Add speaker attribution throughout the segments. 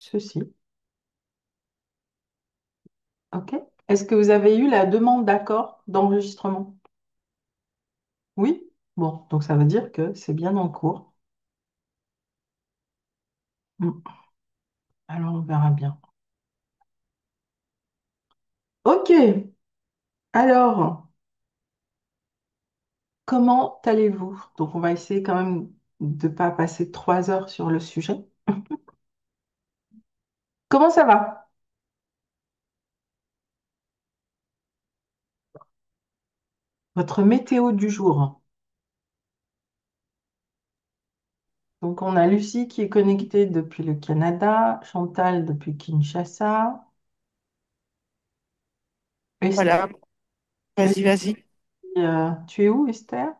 Speaker 1: ceci. OK. Est-ce que vous avez eu la demande d'accord d'enregistrement? Oui? Bon, donc ça veut dire que c'est bien en cours. Hmm. Alors, on verra bien. OK. Alors, comment allez-vous? Donc, on va essayer quand même de ne pas passer 3 heures sur le sujet. Comment ça va? Votre météo du jour. Donc, on a Lucie qui est connectée depuis le Canada, Chantal depuis Kinshasa, Esther,
Speaker 2: Voilà, vas-y, vas-y.
Speaker 1: tu es où, Esther?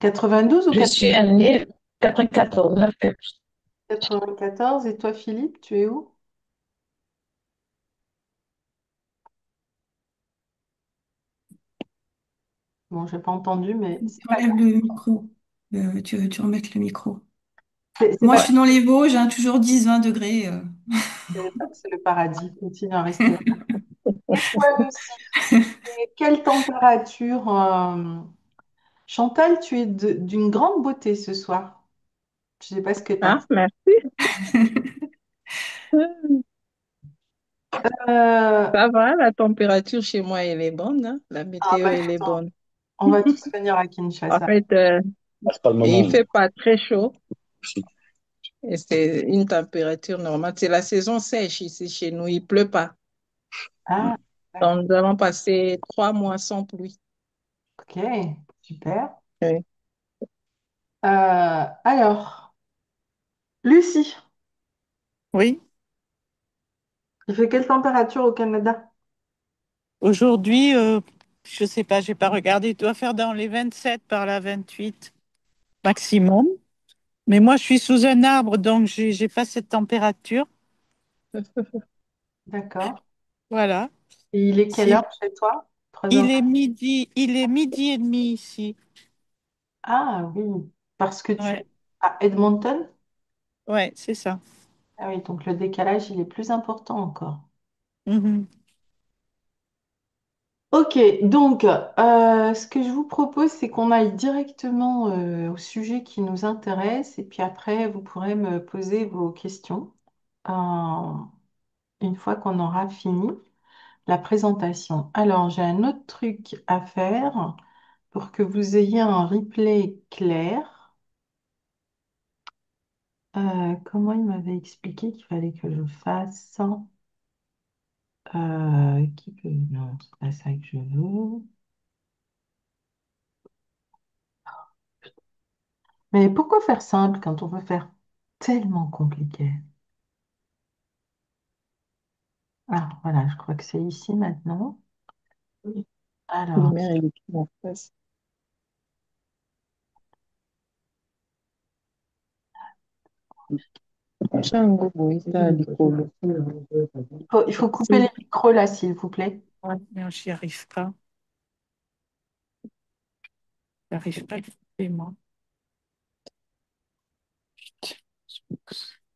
Speaker 1: 92 ou
Speaker 3: Je suis année 94, la fête.
Speaker 1: 94? Et toi, Philippe, tu es où? Bon, j'ai pas entendu, mais
Speaker 4: Tu
Speaker 1: c'est pas
Speaker 4: enlèves le micro. Tu remettes le micro.
Speaker 1: c'est
Speaker 4: Moi, je
Speaker 1: pas
Speaker 4: suis dans les Vosges, hein, toujours 10-20 degrés.
Speaker 1: c'est le paradis. Continue à rester là. Et toi, Lucie, et quelle température? Chantal, tu es d'une grande beauté ce soir. Je sais pas ce que tu as.
Speaker 3: Ah, merci.
Speaker 1: Euh,
Speaker 3: Ça va, la température chez moi, elle est bonne, hein. La
Speaker 1: ah
Speaker 3: météo,
Speaker 1: bah,
Speaker 3: elle est
Speaker 1: écoute,
Speaker 3: bonne.
Speaker 1: on va tous venir à
Speaker 3: En
Speaker 1: Kinshasa.
Speaker 3: fait,
Speaker 2: Ah, c'est pas le
Speaker 3: et
Speaker 2: moment.
Speaker 3: il fait pas très chaud. Et c'est une température normale. C'est la saison sèche ici chez nous. Il pleut pas.
Speaker 1: Ah, d'accord.
Speaker 3: Donc, nous allons passer 3 mois sans pluie.
Speaker 1: Ok, super.
Speaker 3: Oui.
Speaker 1: Alors, Lucie,
Speaker 2: Oui,
Speaker 1: il fait quelle température au Canada?
Speaker 2: aujourd'hui, je sais pas, j'ai pas regardé. Tu dois faire dans les 27 par là, 28 maximum. Mais moi, je suis sous un arbre, donc j'ai pas cette température.
Speaker 1: D'accord.
Speaker 2: Voilà.
Speaker 1: Et il est quelle
Speaker 2: Si,
Speaker 1: heure chez toi? 3 heures.
Speaker 2: il est midi et demi ici.
Speaker 1: Ah oui, parce que tu es
Speaker 2: Ouais,
Speaker 1: à Edmonton?
Speaker 2: ouais, c'est ça.
Speaker 1: Ah oui, donc le décalage, il est plus important encore.
Speaker 2: Mhm.
Speaker 1: Ok, donc ce que je vous propose, c'est qu'on aille directement au sujet qui nous intéresse et puis après, vous pourrez me poser vos questions euh, une fois qu'on aura fini la présentation. Alors, j'ai un autre truc à faire pour que vous ayez un replay clair. Comment il m'avait expliqué qu'il fallait que je fasse? Qui peut... Non, c'est pas ça que je veux. Mais pourquoi faire simple quand on veut faire tellement compliqué? Ah, voilà, je crois que c'est ici maintenant.
Speaker 3: Oui.
Speaker 1: Alors,
Speaker 3: Lumière et l'équipe en face. J'ai un gros bruit, ça, à l'école.
Speaker 1: il faut couper les micros là, s'il vous plaît.
Speaker 2: Ouais, non, j'y arrive pas. J'arrive pas à couper, moi.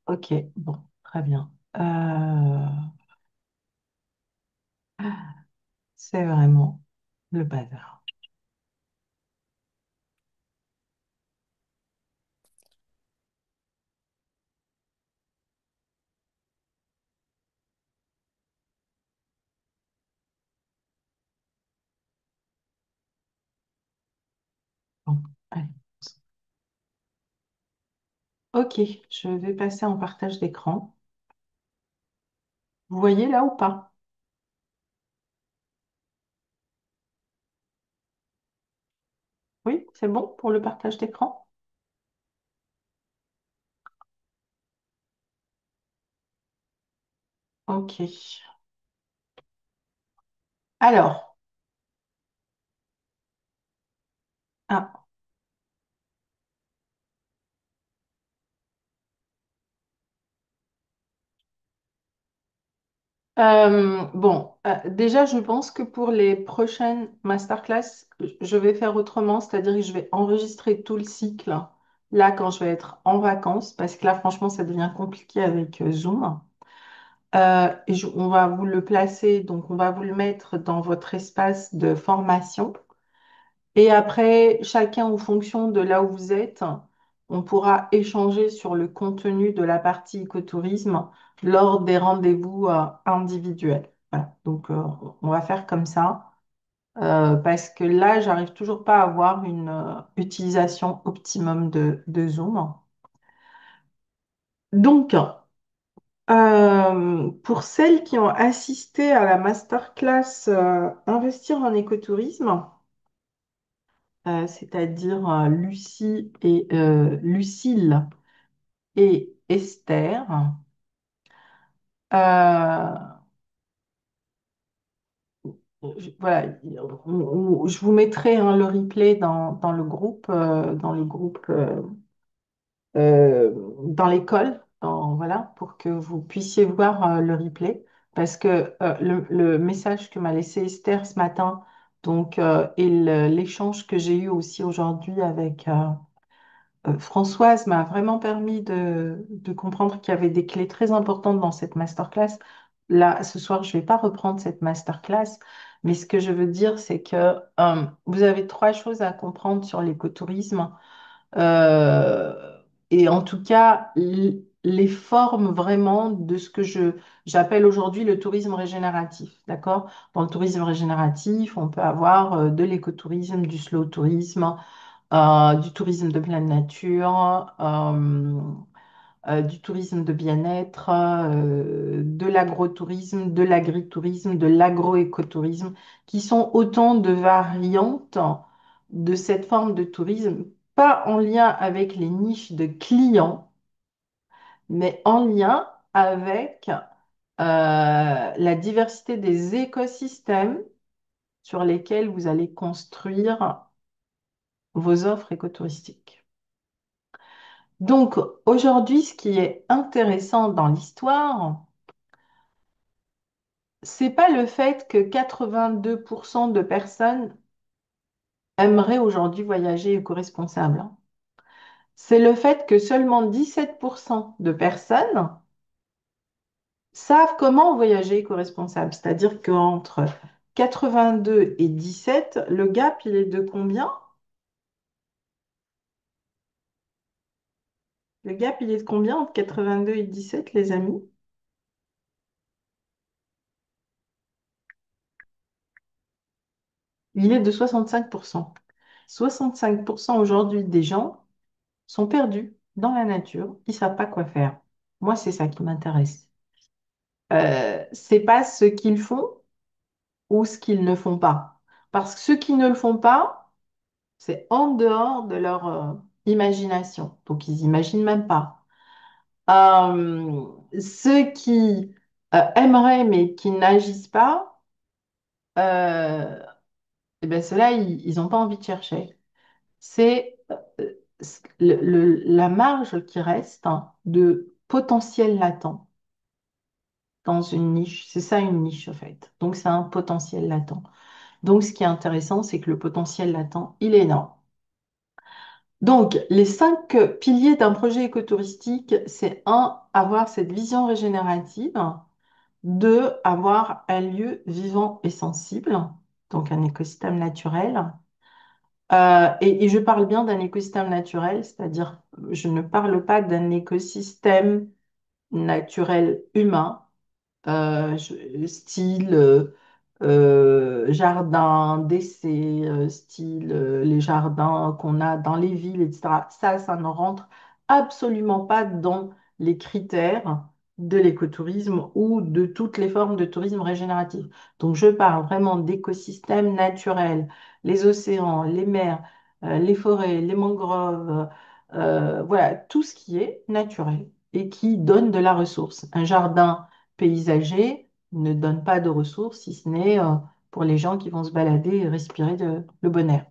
Speaker 1: Ok, bon, très bien. C'est vraiment le bazar. Bon, allez. Ok, je vais passer en partage d'écran. Vous voyez là ou pas? Oui, c'est bon pour le partage d'écran? Ok. Alors, ah, bon, déjà, je pense que pour les prochaines masterclass, je vais faire autrement, c'est-à-dire que je vais enregistrer tout le cycle là quand je vais être en vacances, parce que là, franchement, ça devient compliqué avec Zoom. On va vous le placer, donc on va vous le mettre dans votre espace de formation. Et après, chacun en fonction de là où vous êtes, on pourra échanger sur le contenu de la partie écotourisme lors des rendez-vous individuels. Voilà. Donc, on va faire comme ça parce que là, j'arrive toujours pas à avoir une utilisation optimum de Zoom. Donc, pour celles qui ont assisté à la masterclass Investir en écotourisme, c'est-à-dire Lucille et Esther. Euh, voilà, je vous mettrai hein, le replay dans le groupe, dans l'école, voilà, pour que vous puissiez voir le replay. Parce que le message que m'a laissé Esther ce matin, donc, et l'échange que j'ai eu aussi aujourd'hui avec Françoise m'a vraiment permis de comprendre qu'il y avait des clés très importantes dans cette masterclass. Là, ce soir, je ne vais pas reprendre cette masterclass, mais ce que je veux dire, c'est que vous avez trois choses à comprendre sur l'écotourisme. Euh, et en tout cas, les formes vraiment de ce que j'appelle aujourd'hui le tourisme régénératif. D'accord? Dans le tourisme régénératif, on peut avoir de l'écotourisme, du slow tourisme, du tourisme de pleine nature, du tourisme de bien-être, de l'agrotourisme, de l'agritourisme, de l'agroécotourisme, qui sont autant de variantes de cette forme de tourisme, pas en lien avec les niches de clients, mais en lien avec la diversité des écosystèmes sur lesquels vous allez construire vos offres écotouristiques. Donc, aujourd'hui, ce qui est intéressant dans l'histoire, c'est pas le fait que 82% de personnes aimeraient aujourd'hui voyager éco-responsable, hein. C'est le fait que seulement 17% de personnes savent comment voyager éco-responsable. C'est-à-dire qu'entre 82 et 17, le gap, il est de combien? Le gap, il est de combien entre 82 et 17, les amis? Il est de 65%. 65% aujourd'hui des gens sont perdus dans la nature, ils ne savent pas quoi faire. Moi, c'est ça qui m'intéresse. C'est pas ce qu'ils font ou ce qu'ils ne font pas. Parce que ceux qui ne le font pas, c'est en dehors de leur imagination. Donc, ils n'imaginent même pas. Ceux qui aimeraient mais qui n'agissent pas, euh, eh ben, ceux-là, ils n'ont pas envie de chercher. C'est la marge qui reste hein, de potentiel latent dans une niche. C'est ça une niche, en fait. Donc, c'est un potentiel latent. Donc, ce qui est intéressant, c'est que le potentiel latent, il est énorme. Donc, les cinq piliers d'un projet écotouristique, c'est un, avoir cette vision régénérative, deux, avoir un lieu vivant et sensible, donc un écosystème naturel. Et je parle bien d'un écosystème naturel, c'est-à-dire, je ne parle pas d'un écosystème naturel humain, style jardin d'essai, style les jardins qu'on a dans les villes, etc. Ça ne rentre absolument pas dans les critères de l'écotourisme ou de toutes les formes de tourisme régénératif. Donc, je parle vraiment d'écosystèmes naturels, les océans, les mers, les forêts, les mangroves, voilà, tout ce qui est naturel et qui donne de la ressource. Un jardin paysager ne donne pas de ressources, si ce n'est pour les gens qui vont se balader et respirer le bon air.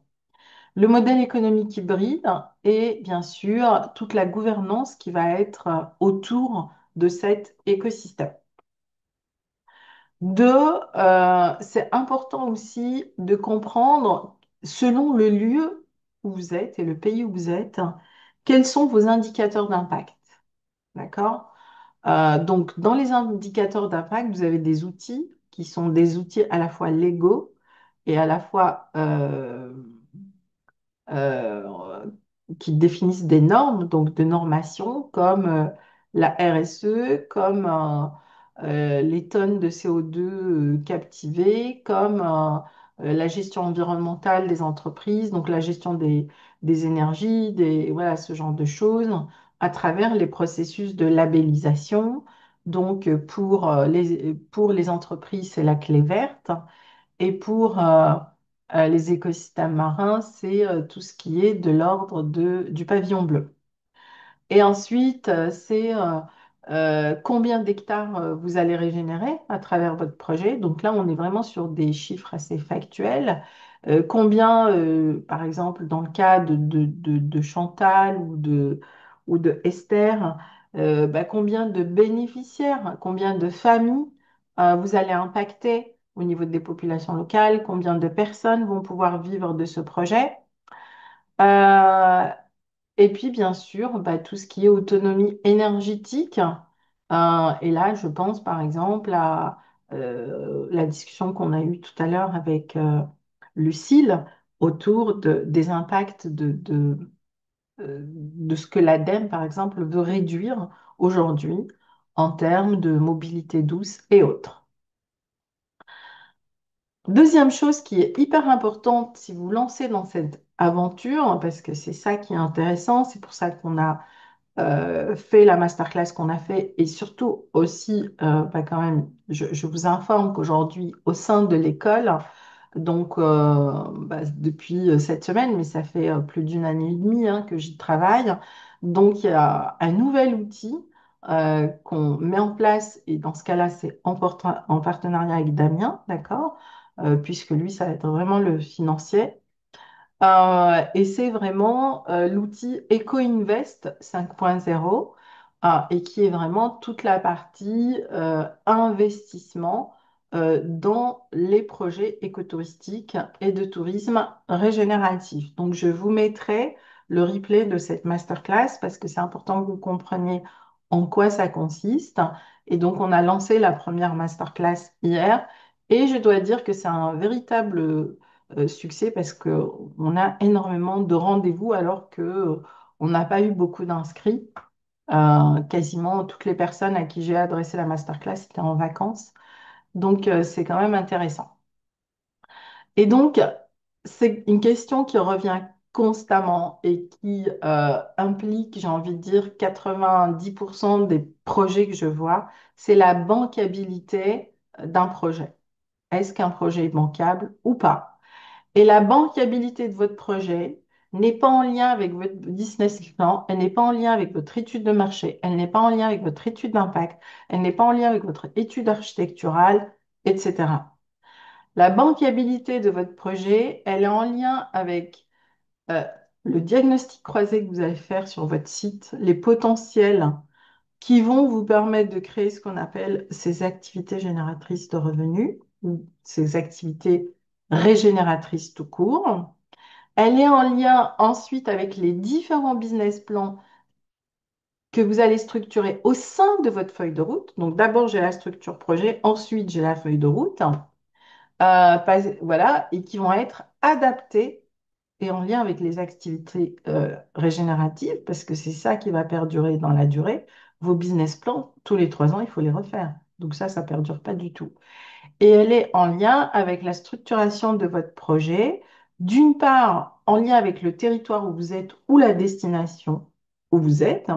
Speaker 1: Le modèle économique hybride et bien sûr toute la gouvernance qui va être autour de cet écosystème. Deux, c'est important aussi de comprendre, selon le lieu où vous êtes et le pays où vous êtes, quels sont vos indicateurs d'impact? D'accord? Donc, dans les indicateurs d'impact, vous avez des outils qui sont des outils à la fois légaux et à la fois euh, qui définissent des normes, donc de normation, comme la RSE, comme les tonnes de CO2 captivées, comme la gestion environnementale des entreprises, donc la gestion des énergies, voilà, ce genre de choses, à travers les processus de labellisation. Donc, pour les entreprises, c'est la clé verte. Et pour les écosystèmes marins, c'est tout ce qui est de l'ordre du pavillon bleu. Et ensuite, c'est combien d'hectares vous allez régénérer à travers votre projet. Donc là, on est vraiment sur des chiffres assez factuels. Combien, par exemple, dans le cas de Chantal ou de Esther, bah, combien de bénéficiaires, combien de familles vous allez impacter au niveau des populations locales, combien de personnes vont pouvoir vivre de ce projet. Euh, et puis, bien sûr, bah, tout ce qui est autonomie énergétique. Et là, je pense par exemple à la discussion qu'on a eue tout à l'heure avec Lucille autour des impacts de ce que l'ADEME, par exemple, veut réduire aujourd'hui en termes de mobilité douce et autres. Deuxième chose qui est hyper importante si vous lancez dans cette aventure, parce que c'est ça qui est intéressant, c'est pour ça qu'on a fait la masterclass qu'on a fait et surtout aussi, bah, quand même, je vous informe qu'aujourd'hui, au sein de l'école, donc bah, depuis cette semaine, mais ça fait plus d'une année et demie hein, que j'y travaille, donc il y a un nouvel outil qu'on met en place et dans ce cas-là, c'est en partenariat avec Damien, d'accord? Puisque lui, ça va être vraiment le financier. Et c'est vraiment l'outil EcoInvest 5.0 et qui est vraiment toute la partie investissement dans les projets écotouristiques et de tourisme régénératif. Donc, je vous mettrai le replay de cette masterclass parce que c'est important que vous compreniez en quoi ça consiste. Et donc, on a lancé la première masterclass hier et je dois dire que c'est un véritable succès parce qu'on a énormément de rendez-vous alors que on n'a pas eu beaucoup d'inscrits. Quasiment toutes les personnes à qui j'ai adressé la masterclass étaient en vacances. Donc, c'est quand même intéressant. Et donc, c'est une question qui revient constamment et qui implique, j'ai envie de dire, 90% des projets que je vois, c'est la bancabilité d'un projet. Est-ce qu'un projet est bancable ou pas? Et la bancabilité de votre projet n'est pas en lien avec votre business plan, elle n'est pas en lien avec votre étude de marché, elle n'est pas en lien avec votre étude d'impact, elle n'est pas en lien avec votre étude architecturale, etc. La bancabilité de votre projet, elle est en lien avec euh, le diagnostic croisé que vous allez faire sur votre site, les potentiels qui vont vous permettre de créer ce qu'on appelle ces activités génératrices de revenus ou ces activités régénératrices tout court. Elle est en lien ensuite avec les différents business plans que vous allez structurer au sein de votre feuille de route. Donc d'abord, j'ai la structure projet, ensuite j'ai la feuille de route, voilà, et qui vont être adaptés et en lien avec les activités régénératives, parce que c'est ça qui va perdurer dans la durée. Vos business plans, tous les 3 ans, il faut les refaire. Donc ça ne perdure pas du tout. Et elle est en lien avec la structuration de votre projet, d'une part en lien avec le territoire où vous êtes ou la destination où vous êtes,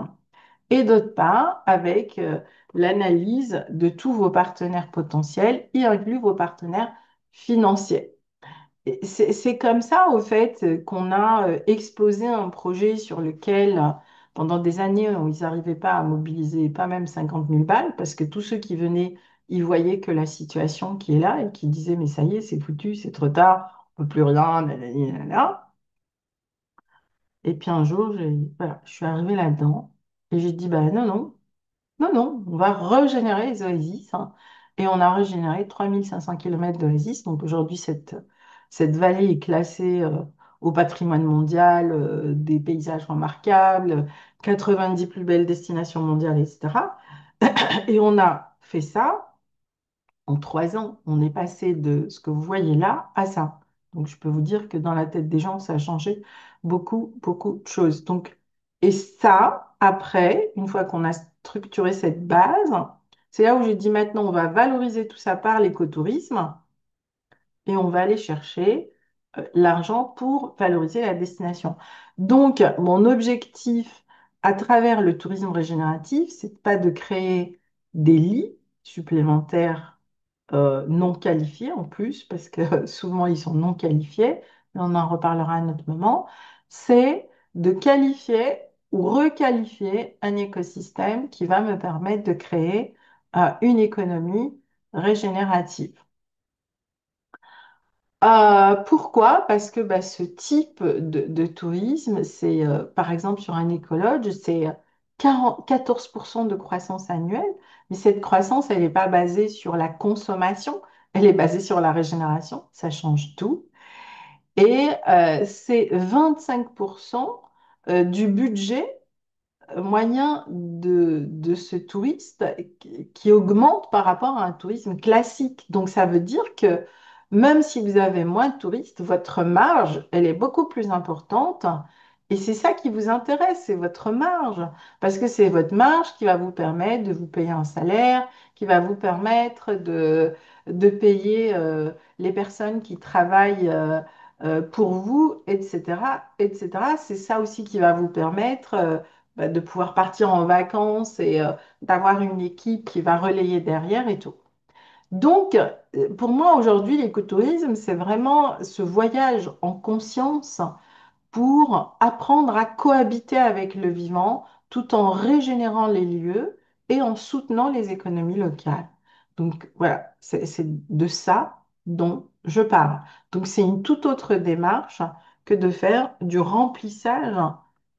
Speaker 1: et d'autre part avec l'analyse de tous vos partenaires potentiels, y inclus vos partenaires financiers. Et c'est comme ça, au fait, qu'on a explosé un projet sur lequel, pendant des années, ils n'arrivaient pas à mobiliser pas même 50 000 balles, parce que tous ceux qui venaient, ils voyaient que la situation qui est là et qui disaient, mais ça y est, c'est foutu, c'est trop tard, on ne peut plus rien, nanani, nanana. Et puis un jour, voilà, je suis arrivée là-dedans et j'ai dit, bah non, non, non, non, on va régénérer les oasis, hein. Et on a régénéré 3500 km d'oasis. Donc aujourd'hui, cette vallée est classée au patrimoine mondial, des paysages remarquables, 90 plus belles destinations mondiales, etc. Et on a fait ça en 3 ans. On est passé de ce que vous voyez là à ça. Donc, je peux vous dire que dans la tête des gens, ça a changé beaucoup, beaucoup de choses. Donc, et ça, après, une fois qu'on a structuré cette base, c'est là où j'ai dit maintenant, on va valoriser tout ça par l'écotourisme et on va aller chercher l'argent pour valoriser la destination. Donc, mon objectif à travers le tourisme régénératif, c'est pas de créer des lits supplémentaires non qualifiés en plus, parce que souvent ils sont non qualifiés, mais on en reparlera à un autre moment, c'est de qualifier ou requalifier un écosystème qui va me permettre de créer une économie régénérative. Pourquoi? Parce que bah, ce type de tourisme, c'est par exemple sur un écologe, c'est 14% de croissance annuelle, mais cette croissance, elle n'est pas basée sur la consommation, elle est basée sur la régénération, ça change tout. Et c'est 25% du budget moyen de ce touriste qui augmente par rapport à un tourisme classique. Donc ça veut dire que même si vous avez moins de touristes, votre marge, elle est beaucoup plus importante. Et c'est ça qui vous intéresse, c'est votre marge. Parce que c'est votre marge qui va vous permettre de vous payer un salaire, qui va vous permettre de payer les personnes qui travaillent pour vous, etc., etc. C'est ça aussi qui va vous permettre bah, de pouvoir partir en vacances et d'avoir une équipe qui va relayer derrière et tout. Donc, pour moi, aujourd'hui, l'écotourisme, c'est vraiment ce voyage en conscience pour apprendre à cohabiter avec le vivant tout en régénérant les lieux et en soutenant les économies locales. Donc voilà, c'est de ça dont je parle. Donc c'est une toute autre démarche que de faire du remplissage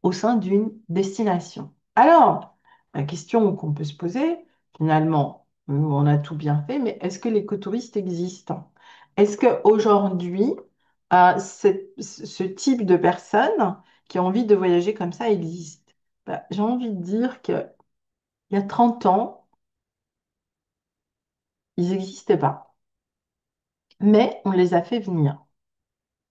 Speaker 1: au sein d'une destination. Alors, la question qu'on peut se poser, finalement, on a tout bien fait, mais est-ce que l'écotourisme existe? Est-ce qu'aujourd'hui, ce type de personnes qui ont envie de voyager comme ça existe? Bah, j'ai envie de dire qu'il y a 30 ans, ils n'existaient pas. Mais on les a fait venir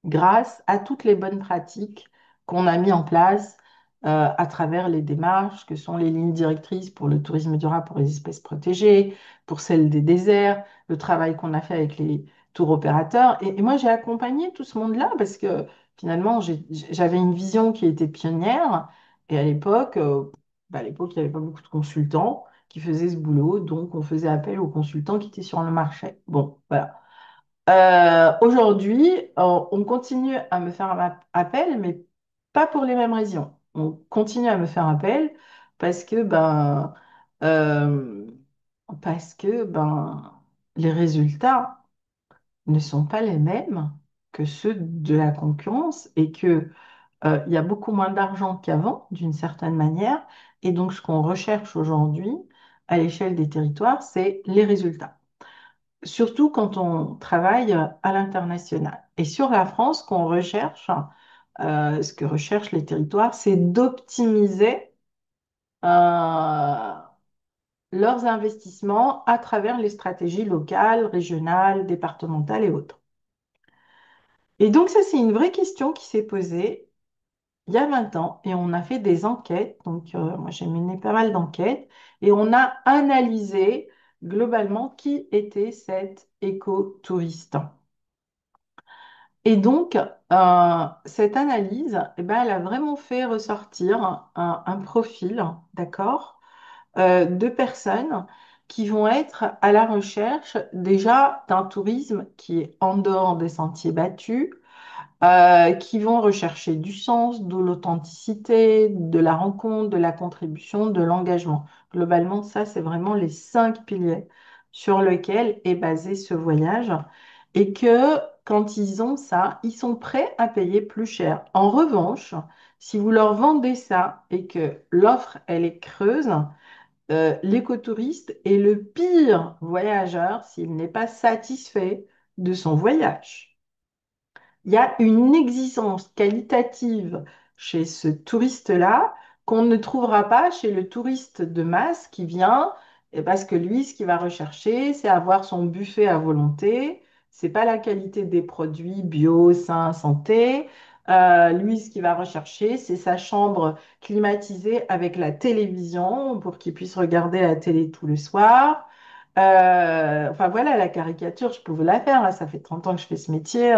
Speaker 1: grâce à toutes les bonnes pratiques qu'on a mis en place à travers les démarches que sont les lignes directrices pour le tourisme durable pour les espèces protégées, pour celles des déserts, le travail qu'on a fait avec les tours opérateurs. Et moi, j'ai accompagné tout ce monde-là parce que finalement, j'avais une vision qui était pionnière. Et à l'époque, il n'y avait pas beaucoup de consultants qui faisaient ce boulot, donc on faisait appel aux consultants qui étaient sur le marché. Bon, voilà. Aujourd'hui, on continue à me faire appel, mais pas pour les mêmes raisons. On continue à me faire appel parce que euh, parce que les résultats ne sont pas les mêmes que ceux de la concurrence et que il y a beaucoup moins d'argent qu'avant, d'une certaine manière. Et donc, ce qu'on recherche aujourd'hui à l'échelle des territoires, c'est les résultats, surtout quand on travaille à l'international. Et sur la France, ce que recherchent les territoires, c'est d'optimiser euh, leurs investissements à travers les stratégies locales, régionales, départementales et autres. Et donc ça, c'est une vraie question qui s'est posée il y a 20 ans et on a fait des enquêtes. Donc moi, j'ai mené pas mal d'enquêtes et on a analysé globalement qui était cet écotouriste. Et donc, cette analyse, eh ben, elle a vraiment fait ressortir un profil, d'accord, de personnes qui vont être à la recherche déjà d'un tourisme qui est en dehors des sentiers battus, qui vont rechercher du sens, de l'authenticité, de la rencontre, de la contribution, de l'engagement. Globalement, ça, c'est vraiment les 5 piliers sur lesquels est basé ce voyage. Et que quand ils ont ça, ils sont prêts à payer plus cher. En revanche, si vous leur vendez ça et que l'offre, elle est creuse, l'écotouriste est le pire voyageur s'il n'est pas satisfait de son voyage. Il y a une exigence qualitative chez ce touriste-là qu'on ne trouvera pas chez le touriste de masse qui vient, et parce que lui, ce qu'il va rechercher, c'est avoir son buffet à volonté. C'est pas la qualité des produits bio, sains, santé. Lui, ce qu'il va rechercher, c'est sa chambre climatisée avec la télévision pour qu'il puisse regarder la télé tout le soir. Enfin voilà, la caricature, je peux vous la faire, hein. Ça fait 30 ans que je fais ce métier.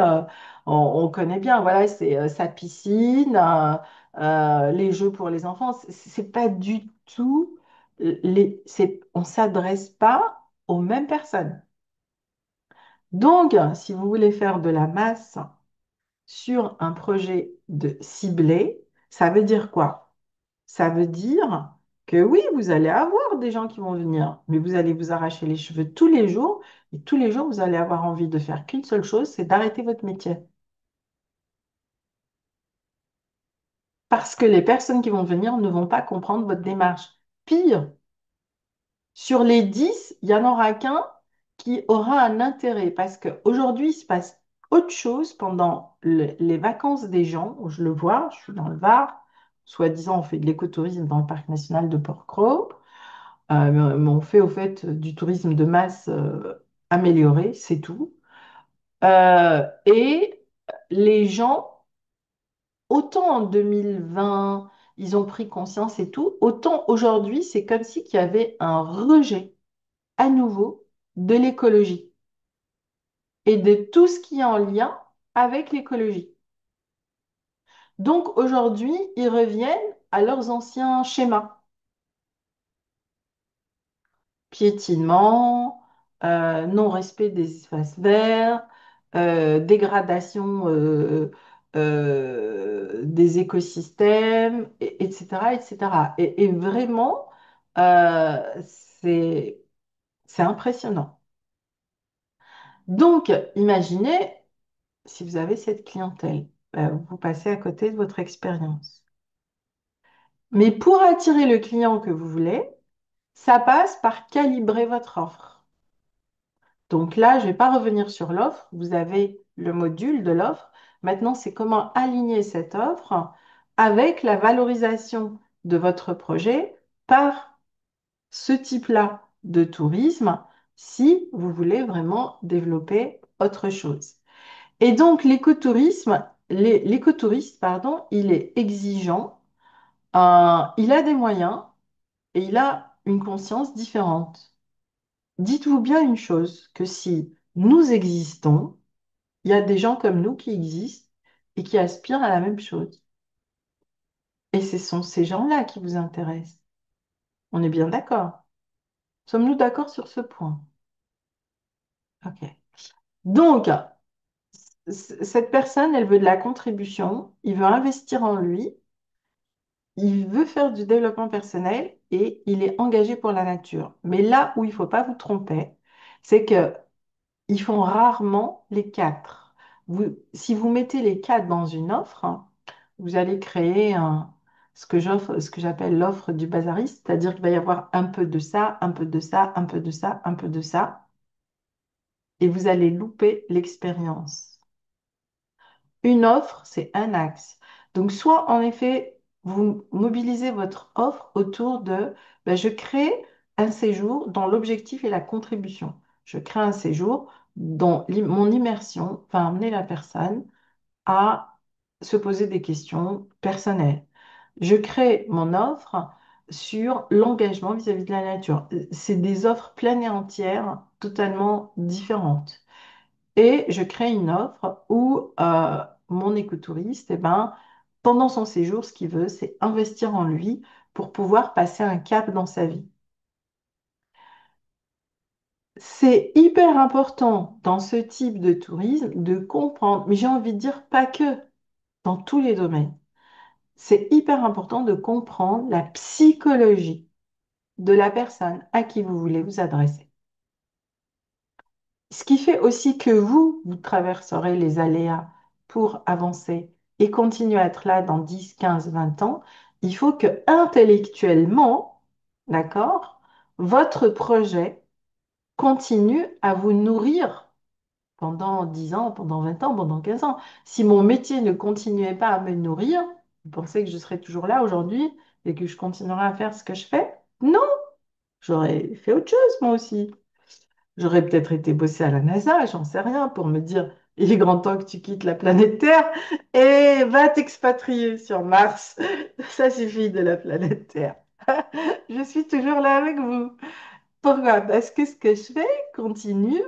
Speaker 1: On connaît bien. Voilà, c'est sa piscine, les jeux pour les enfants. C'est pas du tout on s'adresse pas aux mêmes personnes. Donc, si vous voulez faire de la masse sur un projet de ciblé, ça veut dire quoi? Ça veut dire que oui, vous allez avoir des gens qui vont venir, mais vous allez vous arracher les cheveux tous les jours, et tous les jours, vous allez avoir envie de faire qu'une seule chose, c'est d'arrêter votre métier. Parce que les personnes qui vont venir ne vont pas comprendre votre démarche. Pire, sur les 10, il n'y en aura qu'un qui aura un intérêt, parce qu'aujourd'hui, il se passe autre chose pendant les vacances des gens, où je le vois, je suis dans le Var, soi-disant on fait de l'écotourisme dans le parc national de Port-Cros. Mais on fait au fait du tourisme de masse amélioré, c'est tout. Et les gens, autant en 2020, ils ont pris conscience et tout, autant aujourd'hui, c'est comme si qu'il y avait un rejet à nouveau de l'écologie et de tout ce qui est en lien avec l'écologie. Donc aujourd'hui, ils reviennent à leurs anciens schémas. Piétinement, non-respect des espaces verts, dégradation des écosystèmes, etc., etc. Et vraiment, euh, c'est, c'est impressionnant. Donc, imaginez si vous avez cette clientèle, vous passez à côté de votre expérience. Mais pour attirer le client que vous voulez, ça passe par calibrer votre offre. Donc là, je ne vais pas revenir sur l'offre. Vous avez le module de l'offre. Maintenant, c'est comment aligner cette offre avec la valorisation de votre projet par ce type-là de tourisme si vous voulez vraiment développer autre chose. Et donc, l'écotouriste, pardon, il est exigeant, il a des moyens et il a une conscience différente. Dites-vous bien une chose, que si nous existons, il y a des gens comme nous qui existent et qui aspirent à la même chose. Et ce sont ces gens-là qui vous intéressent. On est bien d'accord. Sommes-nous d'accord sur ce point? OK. Donc, cette personne, elle veut de la contribution, il veut investir en lui, il veut faire du développement personnel et il est engagé pour la nature. Mais là où il ne faut pas vous tromper, c'est que ils font rarement les quatre. Si vous mettez les quatre dans une offre, vous allez créer ce que j'appelle l'offre du bazariste, c'est-à-dire qu'il va y avoir un peu de ça, un peu de ça, un peu de ça, un peu de ça, et vous allez louper l'expérience. Une offre, c'est un axe. Donc, soit en effet, vous mobilisez votre offre autour de, ben, je crée un séjour dont l'objectif est la contribution. Je crée un séjour dont mon immersion va amener la personne à se poser des questions personnelles. Je crée mon offre sur l'engagement vis-à-vis de la nature. C'est des offres pleines et entières, totalement différentes. Et je crée une offre où mon écotouriste, eh ben, pendant son séjour, ce qu'il veut, c'est investir en lui pour pouvoir passer un cap dans sa vie. C'est hyper important dans ce type de tourisme de comprendre, mais j'ai envie de dire pas que, dans tous les domaines. C'est hyper important de comprendre la psychologie de la personne à qui vous voulez vous adresser. Ce qui fait aussi que vous traverserez les aléas pour avancer et continuer à être là dans 10, 15, 20 ans. Il faut que intellectuellement, d'accord, votre projet continue à vous nourrir pendant 10 ans, pendant 20 ans, pendant 15 ans. Si mon métier ne continuait pas à me nourrir, vous pensez que je serais toujours là aujourd'hui et que je continuerais à faire ce que je fais? Non, j'aurais fait autre chose moi aussi. J'aurais peut-être été bosser à la NASA, j'en sais rien, pour me dire, il est grand temps que tu quittes la planète Terre et va t'expatrier sur Mars. Ça suffit de la planète Terre. Je suis toujours là avec vous. Pourquoi? Parce que ce que je fais continue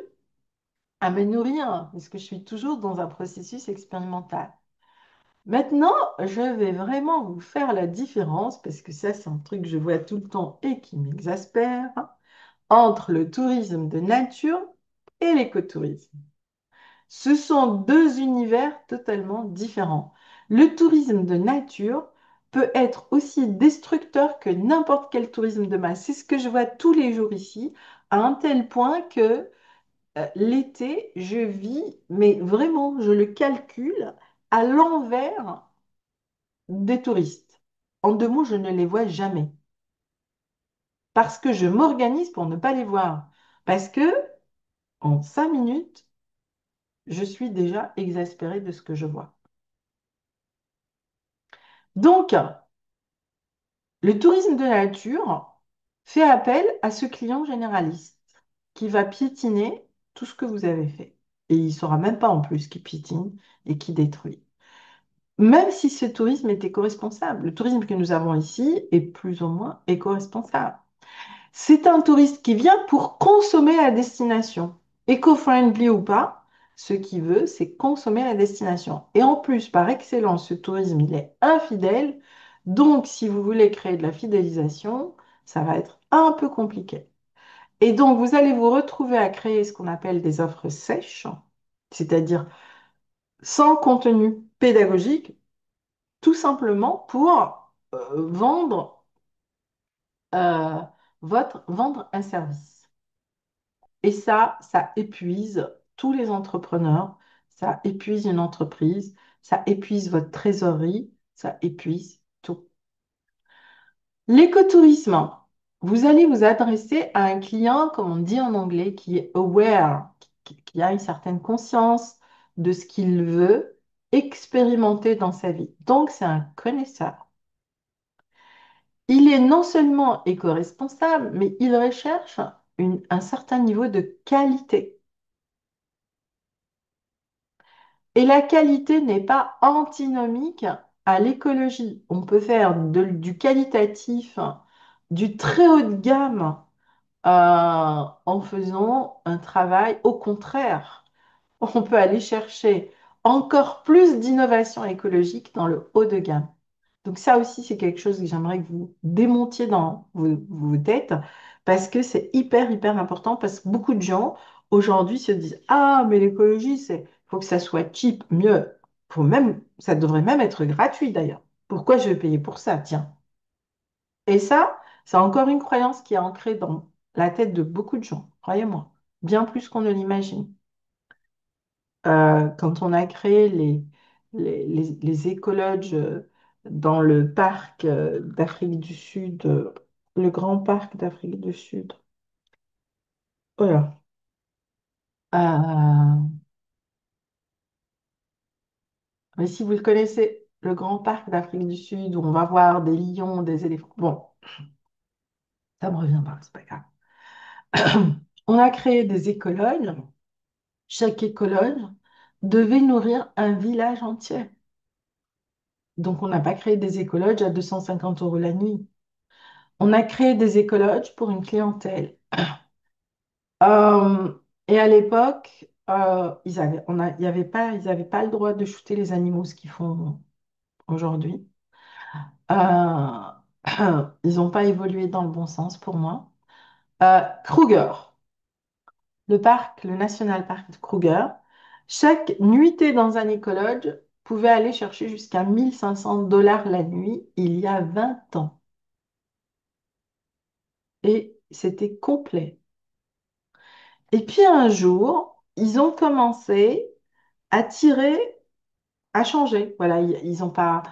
Speaker 1: à me nourrir, parce que je suis toujours dans un processus expérimental. Maintenant, je vais vraiment vous faire la différence, parce que ça, c'est un truc que je vois tout le temps et qui m'exaspère, entre le tourisme de nature et l'écotourisme. Ce sont deux univers totalement différents. Le tourisme de nature peut être aussi destructeur que n'importe quel tourisme de masse. C'est ce que je vois tous les jours ici, à un tel point que l'été, je vis, mais vraiment, je le calcule à l'envers des touristes. En deux mots, je ne les vois jamais. Parce que je m'organise pour ne pas les voir. Parce que en 5 minutes, je suis déjà exaspérée de ce que je vois. Donc, le tourisme de nature fait appel à ce client généraliste qui va piétiner tout ce que vous avez fait. Et il ne saura même pas en plus qui piétine et qui détruit. Même si ce tourisme est éco-responsable, le tourisme que nous avons ici est plus ou moins éco-responsable. C'est un touriste qui vient pour consommer la destination. Éco-friendly ou pas, ce qu'il veut, c'est consommer la destination. Et en plus, par excellence, ce tourisme, il est infidèle. Donc, si vous voulez créer de la fidélisation, ça va être un peu compliqué. Et donc, vous allez vous retrouver à créer ce qu'on appelle des offres sèches, c'est-à-dire sans contenu pédagogique, tout simplement pour euh, vendre un service. Et ça épuise tous les entrepreneurs, ça épuise une entreprise, ça épuise votre trésorerie, ça épuise tout. L'écotourisme, vous allez vous adresser à un client, comme on dit en anglais, qui est aware, qui a une certaine conscience de ce qu'il veut expérimenter dans sa vie. Donc, c'est un connaisseur. Il est non seulement éco-responsable, mais il recherche un certain niveau de qualité. Et la qualité n'est pas antinomique à l'écologie. On peut faire du qualitatif, du très haut de gamme, en faisant un travail au contraire. On peut aller chercher encore plus d'innovation écologique dans le haut de gamme. Donc ça aussi, c'est quelque chose que j'aimerais que vous démontiez dans vos têtes parce que c'est hyper, hyper important parce que beaucoup de gens aujourd'hui se disent, ah, mais l'écologie, faut que ça soit cheap, mieux. Ça devrait même être gratuit d'ailleurs. Pourquoi je vais payer pour ça? Tiens. Et ça, c'est encore une croyance qui est ancrée dans la tête de beaucoup de gens, croyez-moi, bien plus qu'on ne l'imagine. Quand on a créé les écologes dans le parc d'Afrique du Sud, le grand parc d'Afrique du Sud. Voilà. Mais si vous le connaissez, le grand parc d'Afrique du Sud, où on va voir des lions, des éléphants. Bon, ça me revient pas, c'est pas grave. On a créé des écologes. Chaque écologe devait nourrir un village entier. Donc, on n'a pas créé des écologes à 250 euros la nuit. On a créé des écologes pour une clientèle. Euh, et à l'époque, ils avaient pas le droit de shooter les animaux, ce qu'ils font aujourd'hui. Euh, ils n'ont pas évolué dans le bon sens pour moi. Kruger, le National Park de Kruger, chaque nuitée dans un écologe pouvait aller chercher jusqu'à 1 500 $ la nuit il y a 20 ans. Et c'était complet. Et puis un jour, ils ont commencé à tirer, à changer. Voilà, ils ont pas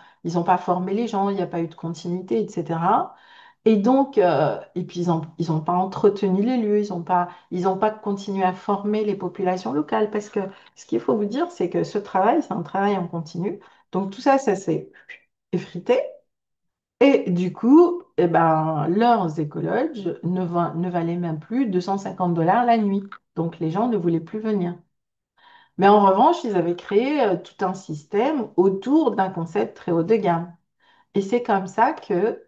Speaker 1: formé les gens, il n'y a pas eu de continuité, etc. Et donc, et puis ils ont pas entretenu les lieux, ils ont pas continué à former les populations locales, parce que ce qu'il faut vous dire, c'est que ce travail, c'est un travail en continu. Donc tout ça, ça s'est effrité. Et du coup, eh ben, leurs écologes ne valaient même plus 250 $ la nuit. Donc les gens ne voulaient plus venir. Mais en revanche, ils avaient créé tout un système autour d'un concept très haut de gamme. Et c'est comme ça que,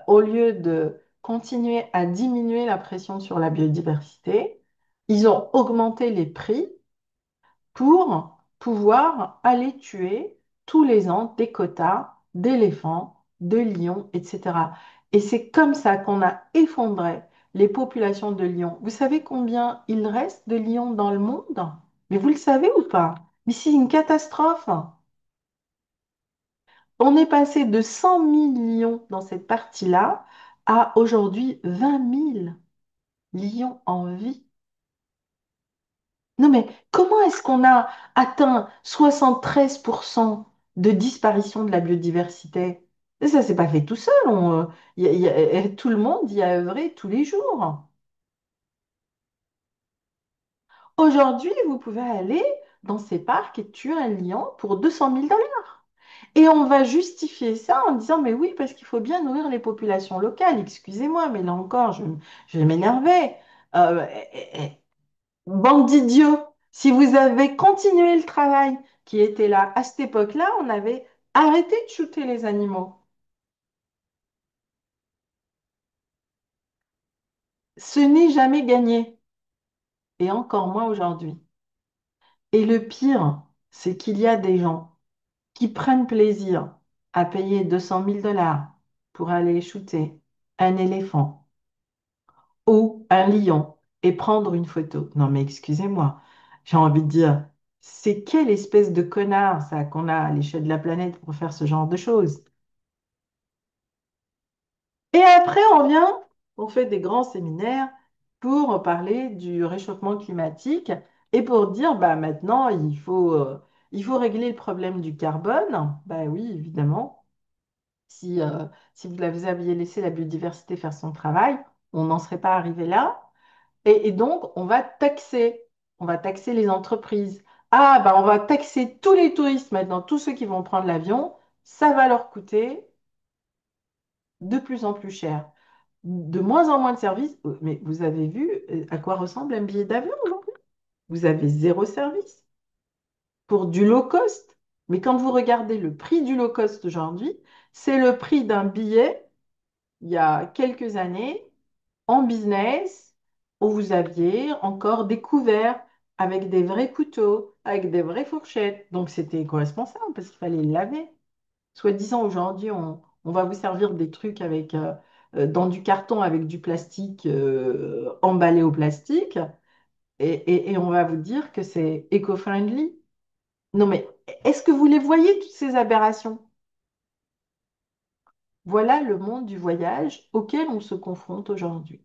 Speaker 1: au lieu de continuer à diminuer la pression sur la biodiversité, ils ont augmenté les prix pour pouvoir aller tuer tous les ans des quotas d'éléphants, de lions, etc. Et c'est comme ça qu'on a effondré les populations de lions. Vous savez combien il reste de lions dans le monde? Mais vous le savez ou pas? Mais c'est une catastrophe. On est passé de 100 millions dans cette partie-là à aujourd'hui 20 000 lions en vie. Non mais comment est-ce qu'on a atteint 73% de disparition de la biodiversité? Et ça s'est pas fait tout seul. Tout le monde y a œuvré tous les jours. Aujourd'hui, vous pouvez aller dans ces parcs et tuer un lion pour 200 000 $. Et on va justifier ça en disant, mais oui, parce qu'il faut bien nourrir les populations locales. Excusez-moi, mais là encore, je vais m'énerver. Euh, eh, eh, Bande d'idiots, si vous avez continué le travail qui était là à cette époque-là, on avait arrêté de shooter les animaux. Ce n'est jamais gagné, et encore moins aujourd'hui. Et le pire, c'est qu'il y a des gens qui prennent plaisir à payer 200 000 $ pour aller shooter un éléphant ou un lion et prendre une photo. Non mais excusez-moi, j'ai envie de dire, c'est quelle espèce de connard ça qu'on a à l'échelle de la planète pour faire ce genre de choses? Et après, on vient, on fait des grands séminaires pour parler du réchauffement climatique et pour dire, bah maintenant, il faut régler le problème du carbone. Bah oui, évidemment. Si, si vous aviez laissé la biodiversité faire son travail, on n'en serait pas arrivé là. Et donc, on va taxer les entreprises. Ah, bah on va taxer tous les touristes maintenant, tous ceux qui vont prendre l'avion, ça va leur coûter de plus en plus cher. De moins en moins de services. Mais vous avez vu à quoi ressemble un billet d'avion aujourd'hui? Vous avez zéro service pour du low cost. Mais quand vous regardez le prix du low cost aujourd'hui, c'est le prix d'un billet il y a quelques années en business où vous aviez encore des couverts avec des vrais couteaux, avec des vraies fourchettes. Donc c'était éco-responsable parce qu'il fallait le laver. Soi-disant, aujourd'hui, on va vous servir des trucs avec, dans du carton avec du plastique emballé au plastique et on va vous dire que c'est éco-friendly. Non, mais est-ce que vous les voyez, toutes ces aberrations? Voilà le monde du voyage auquel on se confronte aujourd'hui.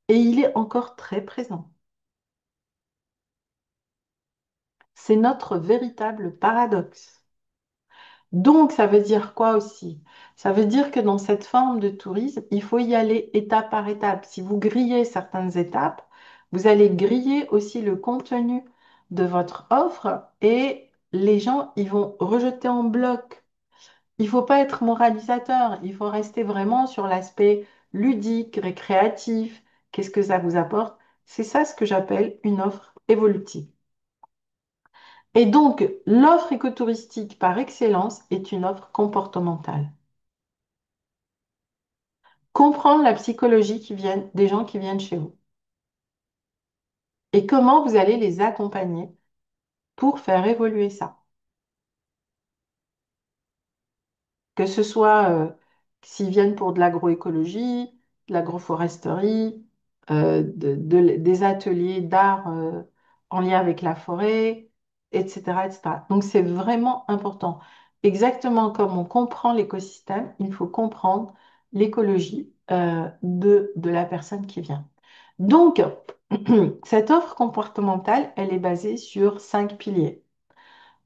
Speaker 1: Et il est encore très présent. C'est notre véritable paradoxe. Donc, ça veut dire quoi aussi? Ça veut dire que dans cette forme de tourisme, il faut y aller étape par étape. Si vous grillez certaines étapes, vous allez griller aussi le contenu de votre offre et les gens, ils vont rejeter en bloc. Il ne faut pas être moralisateur, il faut rester vraiment sur l'aspect ludique, récréatif. Qu'est-ce que ça vous apporte? C'est ça ce que j'appelle une offre évolutive. Et donc, l'offre écotouristique par excellence est une offre comportementale. Comprendre la psychologie des gens qui viennent chez vous et comment vous allez les accompagner pour faire évoluer ça. Que ce soit s'ils viennent pour de l'agroécologie, de l'agroforesterie, des ateliers d'art en lien avec la forêt, etc., etc. Donc c'est vraiment important. Exactement comme on comprend l'écosystème, il faut comprendre l'écologie de la personne qui vient. Donc, cette offre comportementale, elle est basée sur 5 piliers.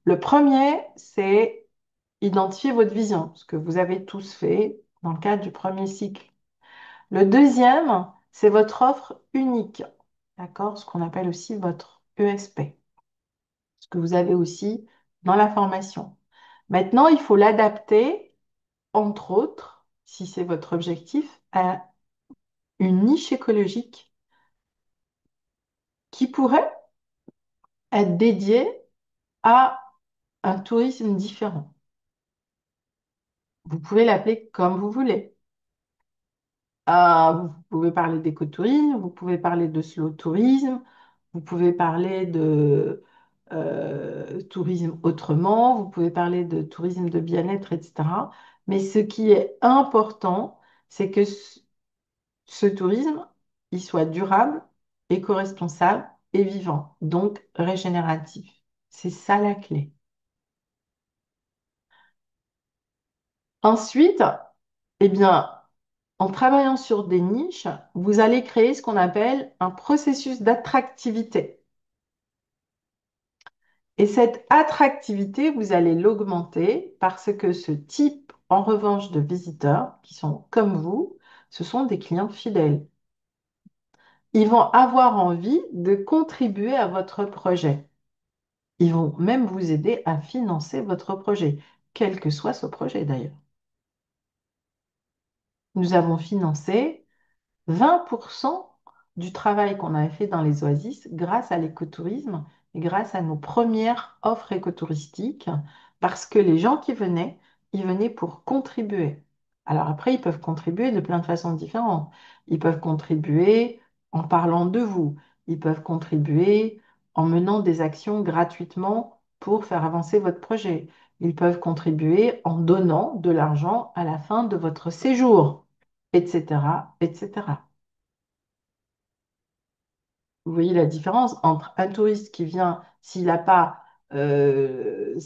Speaker 1: Le premier, c'est identifier votre vision, ce que vous avez tous fait. dans le cadre du premier cycle. Le deuxième, c'est votre offre unique, d'accord? Ce qu'on appelle aussi votre ESP, ce que vous avez aussi dans la formation. Maintenant, il faut l'adapter, entre autres, si c'est votre objectif, à une niche écologique qui pourrait être dédiée à un tourisme différent. Vous pouvez l'appeler comme vous voulez. Vous pouvez parler d'écotourisme, vous pouvez parler de slow tourisme, vous pouvez parler de tourisme autrement, vous pouvez parler de tourisme de bien-être, etc. Mais ce qui est important, c'est que ce tourisme, il soit durable, éco-responsable et vivant, donc régénératif. C'est ça la clé. Ensuite, eh bien, en travaillant sur des niches, vous allez créer ce qu'on appelle un processus d'attractivité. Et cette attractivité, vous allez l'augmenter parce que ce type, en revanche, de visiteurs, qui sont comme vous, ce sont des clients fidèles. Ils vont avoir envie de contribuer à votre projet. Ils vont même vous aider à financer votre projet, quel que soit ce projet d'ailleurs. Nous avons financé 20% du travail qu'on avait fait dans les oasis grâce à l'écotourisme et grâce à nos premières offres écotouristiques, parce que les gens qui venaient, ils venaient pour contribuer. Alors après, ils peuvent contribuer de plein de façons différentes. Ils peuvent contribuer en parlant de vous. Ils peuvent contribuer en menant des actions gratuitement pour faire avancer votre projet. Ils peuvent contribuer en donnant de l'argent à la fin de votre séjour, etc., etc. Vous voyez la différence entre un touriste qui vient, s'il n'a pas je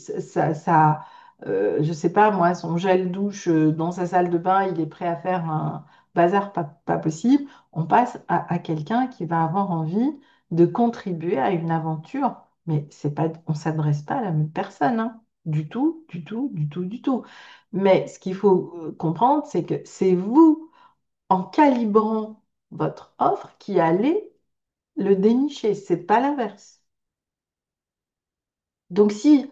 Speaker 1: sais pas moi, son gel douche dans sa salle de bain, il est prêt à faire un bazar pas possible. On passe à quelqu'un qui va avoir envie de contribuer à une aventure. Mais c'est pas, on ne s'adresse pas à la même personne, hein. Du tout, du tout, du tout, du tout. Mais ce qu'il faut comprendre, c'est que c'est vous, en calibrant votre offre, qui allez le dénicher, c'est pas l'inverse. Donc si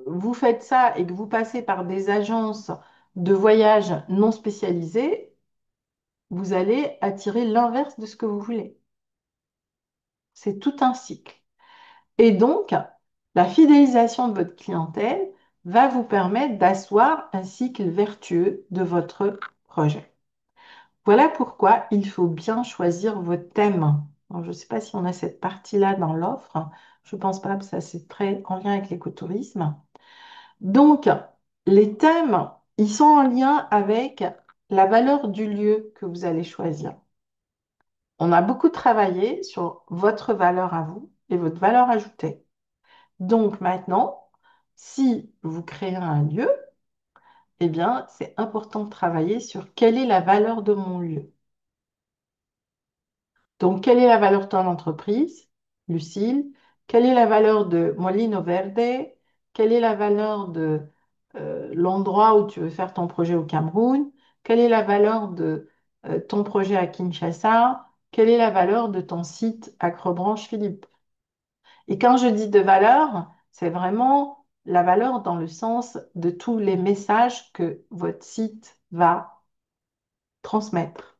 Speaker 1: vous faites ça et que vous passez par des agences de voyage non spécialisées, vous allez attirer l'inverse de ce que vous voulez. C'est tout un cycle. Et donc, la fidélisation de votre clientèle va vous permettre d'asseoir un cycle vertueux de votre projet. Voilà pourquoi il faut bien choisir vos thèmes. Alors, je ne sais pas si on a cette partie-là dans l'offre. Je ne pense pas, parce que ça c'est très en lien avec l'écotourisme. Donc, les thèmes, ils sont en lien avec la valeur du lieu que vous allez choisir. On a beaucoup travaillé sur votre valeur à vous et votre valeur ajoutée. Donc maintenant, si vous créez un lieu, eh bien, c'est important de travailler sur quelle est la valeur de mon lieu. Donc, quelle est la valeur de ton entreprise, Lucille? Quelle est la valeur de Molino Verde? Quelle est la valeur de l'endroit où tu veux faire ton projet au Cameroun? Quelle est la valeur de ton projet à Kinshasa? Quelle est la valeur de ton site Acrobranche Philippe? Et quand je dis de valeur, c'est vraiment la valeur dans le sens de tous les messages que votre site va transmettre.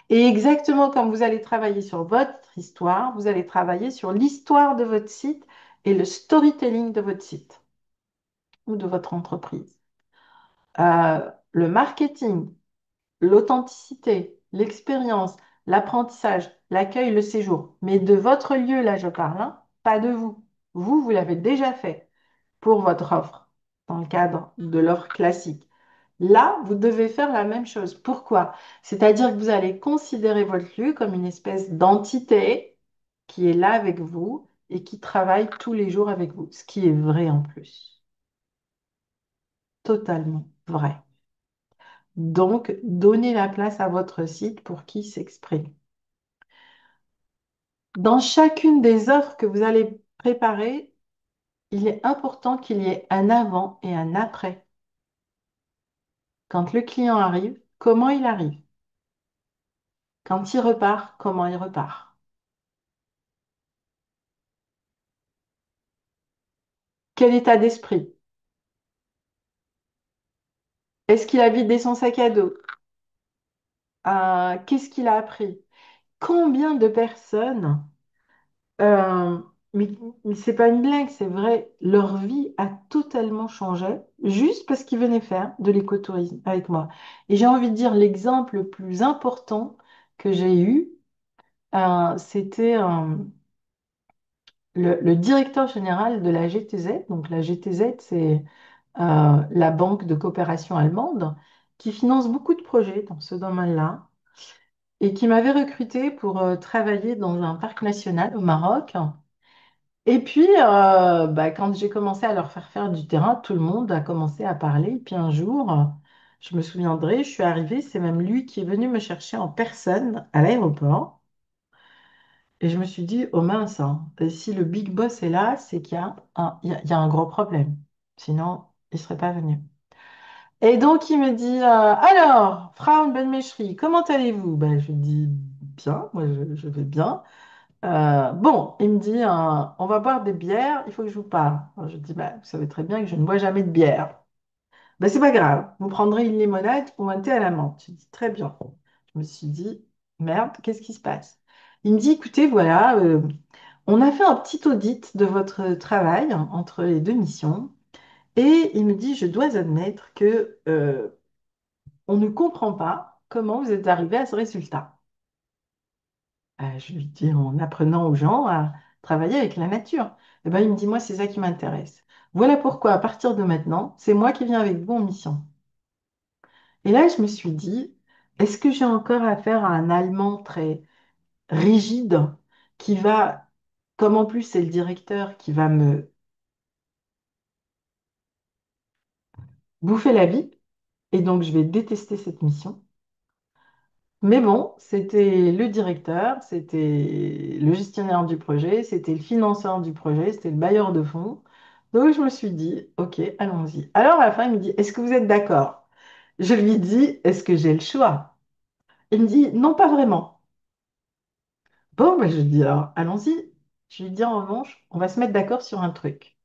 Speaker 1: Et exactement comme vous allez travailler sur votre histoire, vous allez travailler sur l'histoire de votre site et le storytelling de votre site ou de votre entreprise. Le marketing, l'authenticité, l'expérience, l'apprentissage, l'accueil, le séjour. Mais de votre lieu, là, je parle, hein, pas de vous. Vous, vous l'avez déjà fait pour votre offre, dans le cadre de l'offre classique. Là, vous devez faire la même chose. Pourquoi? C'est-à-dire que vous allez considérer votre lieu comme une espèce d'entité qui est là avec vous et qui travaille tous les jours avec vous, ce qui est vrai en plus. Totalement vrai. Donc, donnez la place à votre site pour qu'il s'exprime. Dans chacune des offres que vous allez préparer, il est important qu'il y ait un avant et un après. Quand le client arrive, comment il arrive? Quand il repart, comment il repart? Quel état d'esprit? Est-ce qu'il a vidé son sac à dos? Qu'est-ce qu'il a appris? Combien de personnes, euh, mais, mais c'est pas une blague, c'est vrai, leur vie a totalement changé juste parce qu'ils venaient faire de l'écotourisme avec moi. Et j'ai envie de dire l'exemple le plus important que j'ai eu, c'était le directeur général de la GTZ. Donc la GTZ, c'est la banque de coopération allemande qui finance beaucoup de projets dans ce domaine-là et qui m'avait recruté pour travailler dans un parc national au Maroc. Et puis, quand j'ai commencé à leur faire du terrain, tout le monde a commencé à parler. Et puis un jour, je me souviendrai, je suis arrivée, c'est même lui qui est venu me chercher en personne à l'aéroport. Et je me suis dit, oh mince, hein, et si le big boss est là, c'est qu'il y a il y a un gros problème. Sinon, il ne serait pas venu. Et donc, il me dit, alors, Frau Benmeschri, comment allez-vous? Ben, je lui dis, bien, moi, je vais bien. Bon, il me dit, on va boire des bières, il faut que je vous parle. Alors, je dis, bah, vous savez très bien que je ne bois jamais de bière. Ben, c'est pas grave, vous prendrez une limonade ou un thé à la menthe. Je dis, très bien. Je me suis dit, merde, qu'est-ce qui se passe? Il me dit, écoutez, voilà, on a fait un petit audit de votre travail entre les deux missions. Et il me dit, je dois admettre que on ne comprend pas comment vous êtes arrivé à ce résultat. Je lui dis en apprenant aux gens à travailler avec la nature. Et ben, il me dit, moi, c'est ça qui m'intéresse. Voilà pourquoi, à partir de maintenant, c'est moi qui viens avec vous en mission. Et là, je me suis dit, est-ce que j'ai encore affaire à un Allemand très rigide qui va, comme en plus c'est le directeur qui va me bouffer la vie, et donc je vais détester cette mission. Mais bon, c'était le directeur, c'était le gestionnaire du projet, c'était le financeur du projet, c'était le bailleur de fonds. Donc je me suis dit, ok, allons-y. Alors à la fin, il me dit, est-ce que vous êtes d'accord? Je lui dis, est-ce que j'ai le choix? Il me dit, non, pas vraiment. Bon, ben, je dis, alors allons-y. Je lui dis, en revanche, on va se mettre d'accord sur un truc.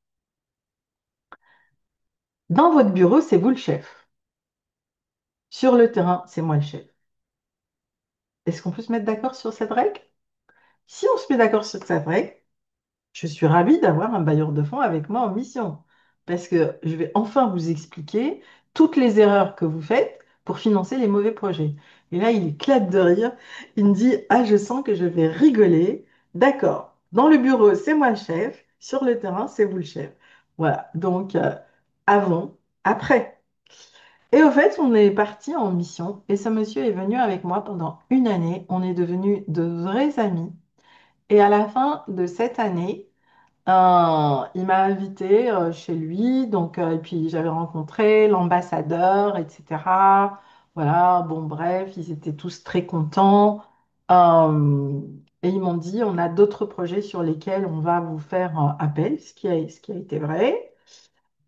Speaker 1: Dans votre bureau, c'est vous le chef. Sur le terrain, c'est moi le chef. Est-ce qu'on peut se mettre d'accord sur cette règle? Si on se met d'accord sur cette règle, je suis ravie d'avoir un bailleur de fonds avec moi en mission, parce que je vais enfin vous expliquer toutes les erreurs que vous faites pour financer les mauvais projets. Et là, il éclate de rire. Il me dit, ah, je sens que je vais rigoler. D'accord. Dans le bureau, c'est moi le chef. Sur le terrain, c'est vous le chef. Voilà. Donc, avant, après. Et au fait, on est parti en mission et ce monsieur est venu avec moi pendant une année. On est devenus de vrais amis. Et à la fin de cette année, il m'a invité chez lui, donc, et puis j'avais rencontré l'ambassadeur, etc. Voilà, bon, bref, ils étaient tous très contents. Euh, et ils m'ont dit, on a d'autres projets sur lesquels on va vous faire appel, ce qui a été vrai.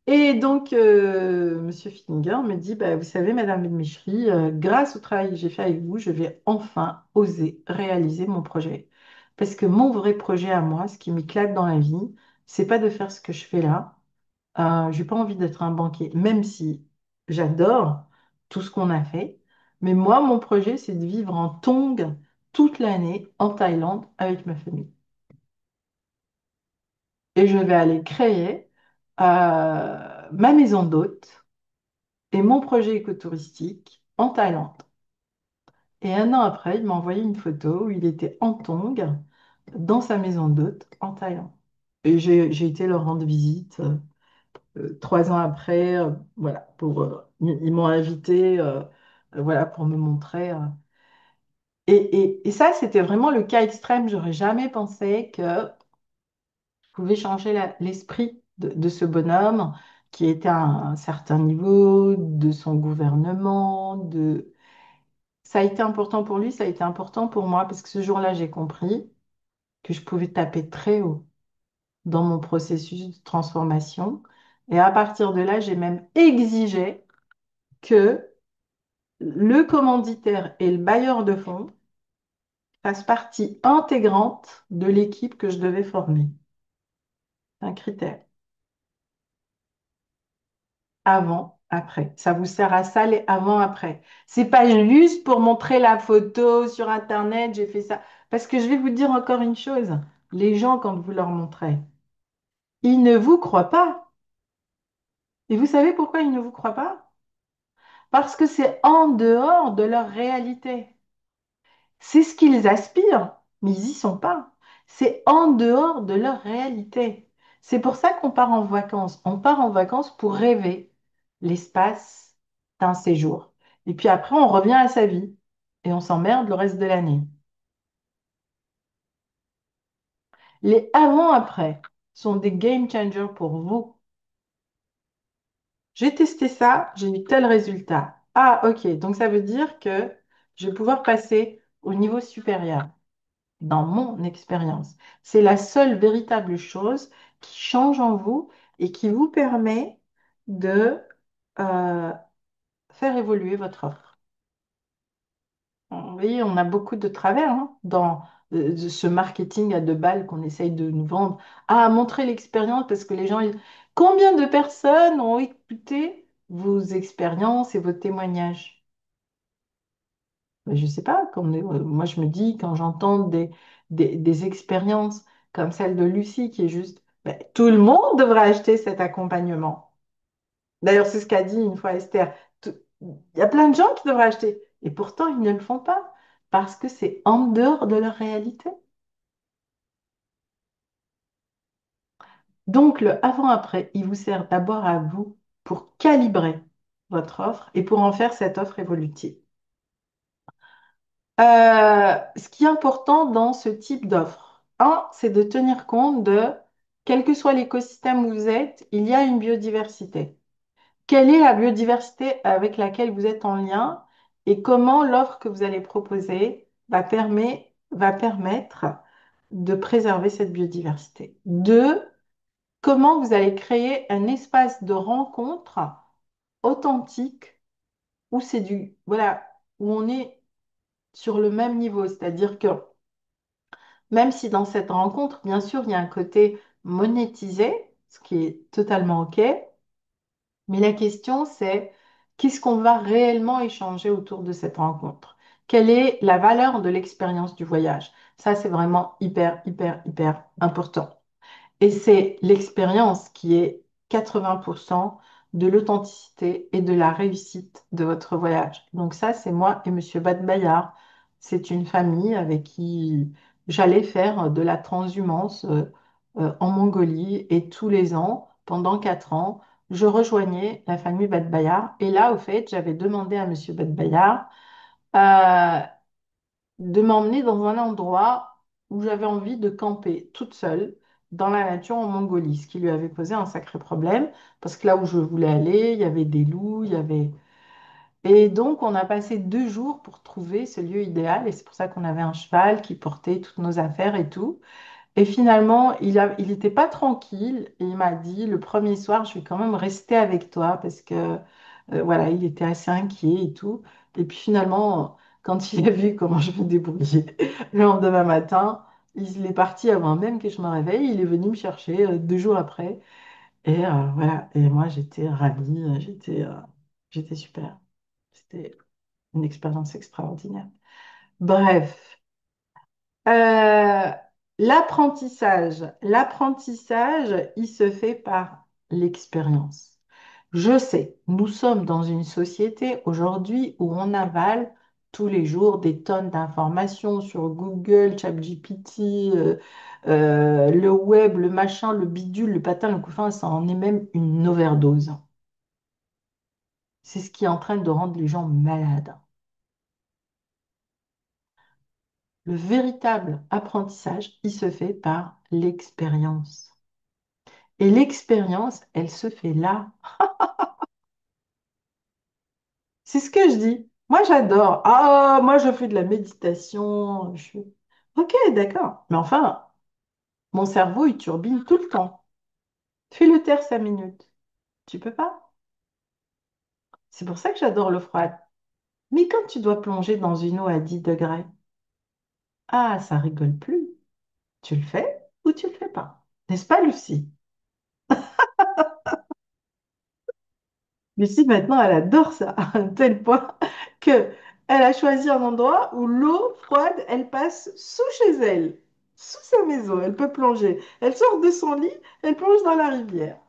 Speaker 1: Et donc, Monsieur Finger me dit, bah, vous savez, Madame Benméchri, grâce au travail que j'ai fait avec vous, je vais enfin oser réaliser mon projet. Parce que mon vrai projet à moi, ce qui m'éclate dans la vie, c'est pas de faire ce que je fais là. J'ai pas envie d'être un banquier, même si j'adore tout ce qu'on a fait. Mais moi, mon projet, c'est de vivre en Tongue toute l'année en Thaïlande avec ma famille. Et je vais aller créer ma maison d'hôte et mon projet écotouristique en Thaïlande. Et un an après, il m'a envoyé une photo où il était en Tongue, dans sa maison d'hôte en Thaïlande. Et j'ai été leur rendre visite 3 ans après, voilà, ils m'ont invité, voilà, pour me montrer. Et ça, c'était vraiment le cas extrême. J'aurais jamais pensé que je pouvais changer l'esprit de ce bonhomme qui était à un certain niveau, de son gouvernement, Ça a été important pour lui, ça a été important pour moi, parce que ce jour-là, j'ai compris que je pouvais taper très haut dans mon processus de transformation. Et à partir de là, j'ai même exigé que le commanditaire et le bailleur de fonds fassent partie intégrante de l'équipe que je devais former. C'est un critère. Avant, après. Ça vous sert à ça les avant, après. C'est pas juste pour montrer la photo sur Internet, j'ai fait ça. Parce que je vais vous dire encore une chose. Les gens, quand vous leur montrez, ils ne vous croient pas. Et vous savez pourquoi ils ne vous croient pas? Parce que c'est en dehors de leur réalité. C'est ce qu'ils aspirent, mais ils n'y sont pas. C'est en dehors de leur réalité. C'est pour ça qu'on part en vacances. On part en vacances pour rêver l'espace d'un séjour. Et puis après, on revient à sa vie et on s'emmerde le reste de l'année. Les avant-après sont des game changers pour vous. J'ai testé ça, j'ai eu tel résultat. Ah, ok, donc ça veut dire que je vais pouvoir passer au niveau supérieur dans mon expérience. C'est la seule véritable chose qui change en vous et qui vous permet de euh, faire évoluer votre offre. Vous voyez, on a beaucoup de travers hein, dans ce marketing à deux balles qu'on essaye de nous vendre. Ah, montrer l'expérience parce que les gens... Combien de personnes ont écouté vos expériences et vos témoignages? Ben, je ne sais pas, moi je me dis, quand j'entends des expériences comme celle de Lucie, qui est juste, ben, tout le monde devrait acheter cet accompagnement. D'ailleurs, c'est ce qu'a dit une fois Esther. Il y a plein de gens qui devraient acheter, et pourtant ils ne le font pas, parce que c'est en dehors de leur réalité. Donc le avant-après, il vous sert d'abord à vous pour calibrer votre offre et pour en faire cette offre évolutive. Ce qui est important dans ce type d'offre, c'est de tenir compte de, quel que soit l'écosystème où vous êtes, il y a une biodiversité. Quelle est la biodiversité avec laquelle vous êtes en lien et comment l'offre que vous allez proposer va permettre de préserver cette biodiversité. Deux, comment vous allez créer un espace de rencontre authentique où c'est voilà, où on est sur le même niveau, c'est-à-dire que même si dans cette rencontre, bien sûr, il y a un côté monétisé, ce qui est totalement OK, mais la question, c'est qu'est-ce qu'on va réellement échanger autour de cette rencontre? Quelle est la valeur de l'expérience du voyage? Ça, c'est vraiment hyper, hyper, hyper important. Et c'est l'expérience qui est 80% de l'authenticité et de la réussite de votre voyage. Donc ça, c'est moi et Monsieur Badbayar. C'est une famille avec qui j'allais faire de la transhumance en Mongolie et tous les ans, pendant 4 ans, je rejoignais la famille Badbayar. Et là, au fait, j'avais demandé à Monsieur Badbayar euh, de m'emmener dans un endroit où j'avais envie de camper toute seule dans la nature en Mongolie, ce qui lui avait posé un sacré problème, parce que là où je voulais aller, il y avait des loups, il y avait... Et donc, on a passé 2 jours pour trouver ce lieu idéal, et c'est pour ça qu'on avait un cheval qui portait toutes nos affaires et tout. Et finalement, il était pas tranquille et il m'a dit, le premier soir, je vais quand même rester avec toi parce que, voilà, il était assez inquiet et tout. Et puis finalement, quand il a vu comment je me débrouillais, le lendemain matin, il est parti avant même que je me réveille. Il est venu me chercher 2 jours après. Et voilà, et moi, j'étais ravie, j'étais super. C'était une expérience extraordinaire. Bref. Euh, l'apprentissage, il se fait par l'expérience. Je sais, nous sommes dans une société aujourd'hui où on avale tous les jours des tonnes d'informations sur Google, ChatGPT, le web, le machin, le bidule, le patin, le couffin, ça en est même une overdose. C'est ce qui est en train de rendre les gens malades. Le véritable apprentissage, il se fait par l'expérience. Et l'expérience, elle se fait là. C'est ce que je dis. Moi, j'adore. Ah, moi, je fais de la méditation. Ok, d'accord. Mais enfin, mon cerveau, il turbine tout le temps. Fais-le taire 5 minutes. Tu peux pas. C'est pour ça que j'adore l'eau froide. Mais quand tu dois plonger dans une eau à 10 degrés, ah, ça rigole plus. Tu le fais ou tu le fais pas? N'est-ce pas, Lucie? Lucie, maintenant, elle adore ça, à un tel point que elle a choisi un endroit où l'eau froide, elle passe sous chez elle, sous sa maison. Elle peut plonger. Elle sort de son lit, elle plonge dans la rivière.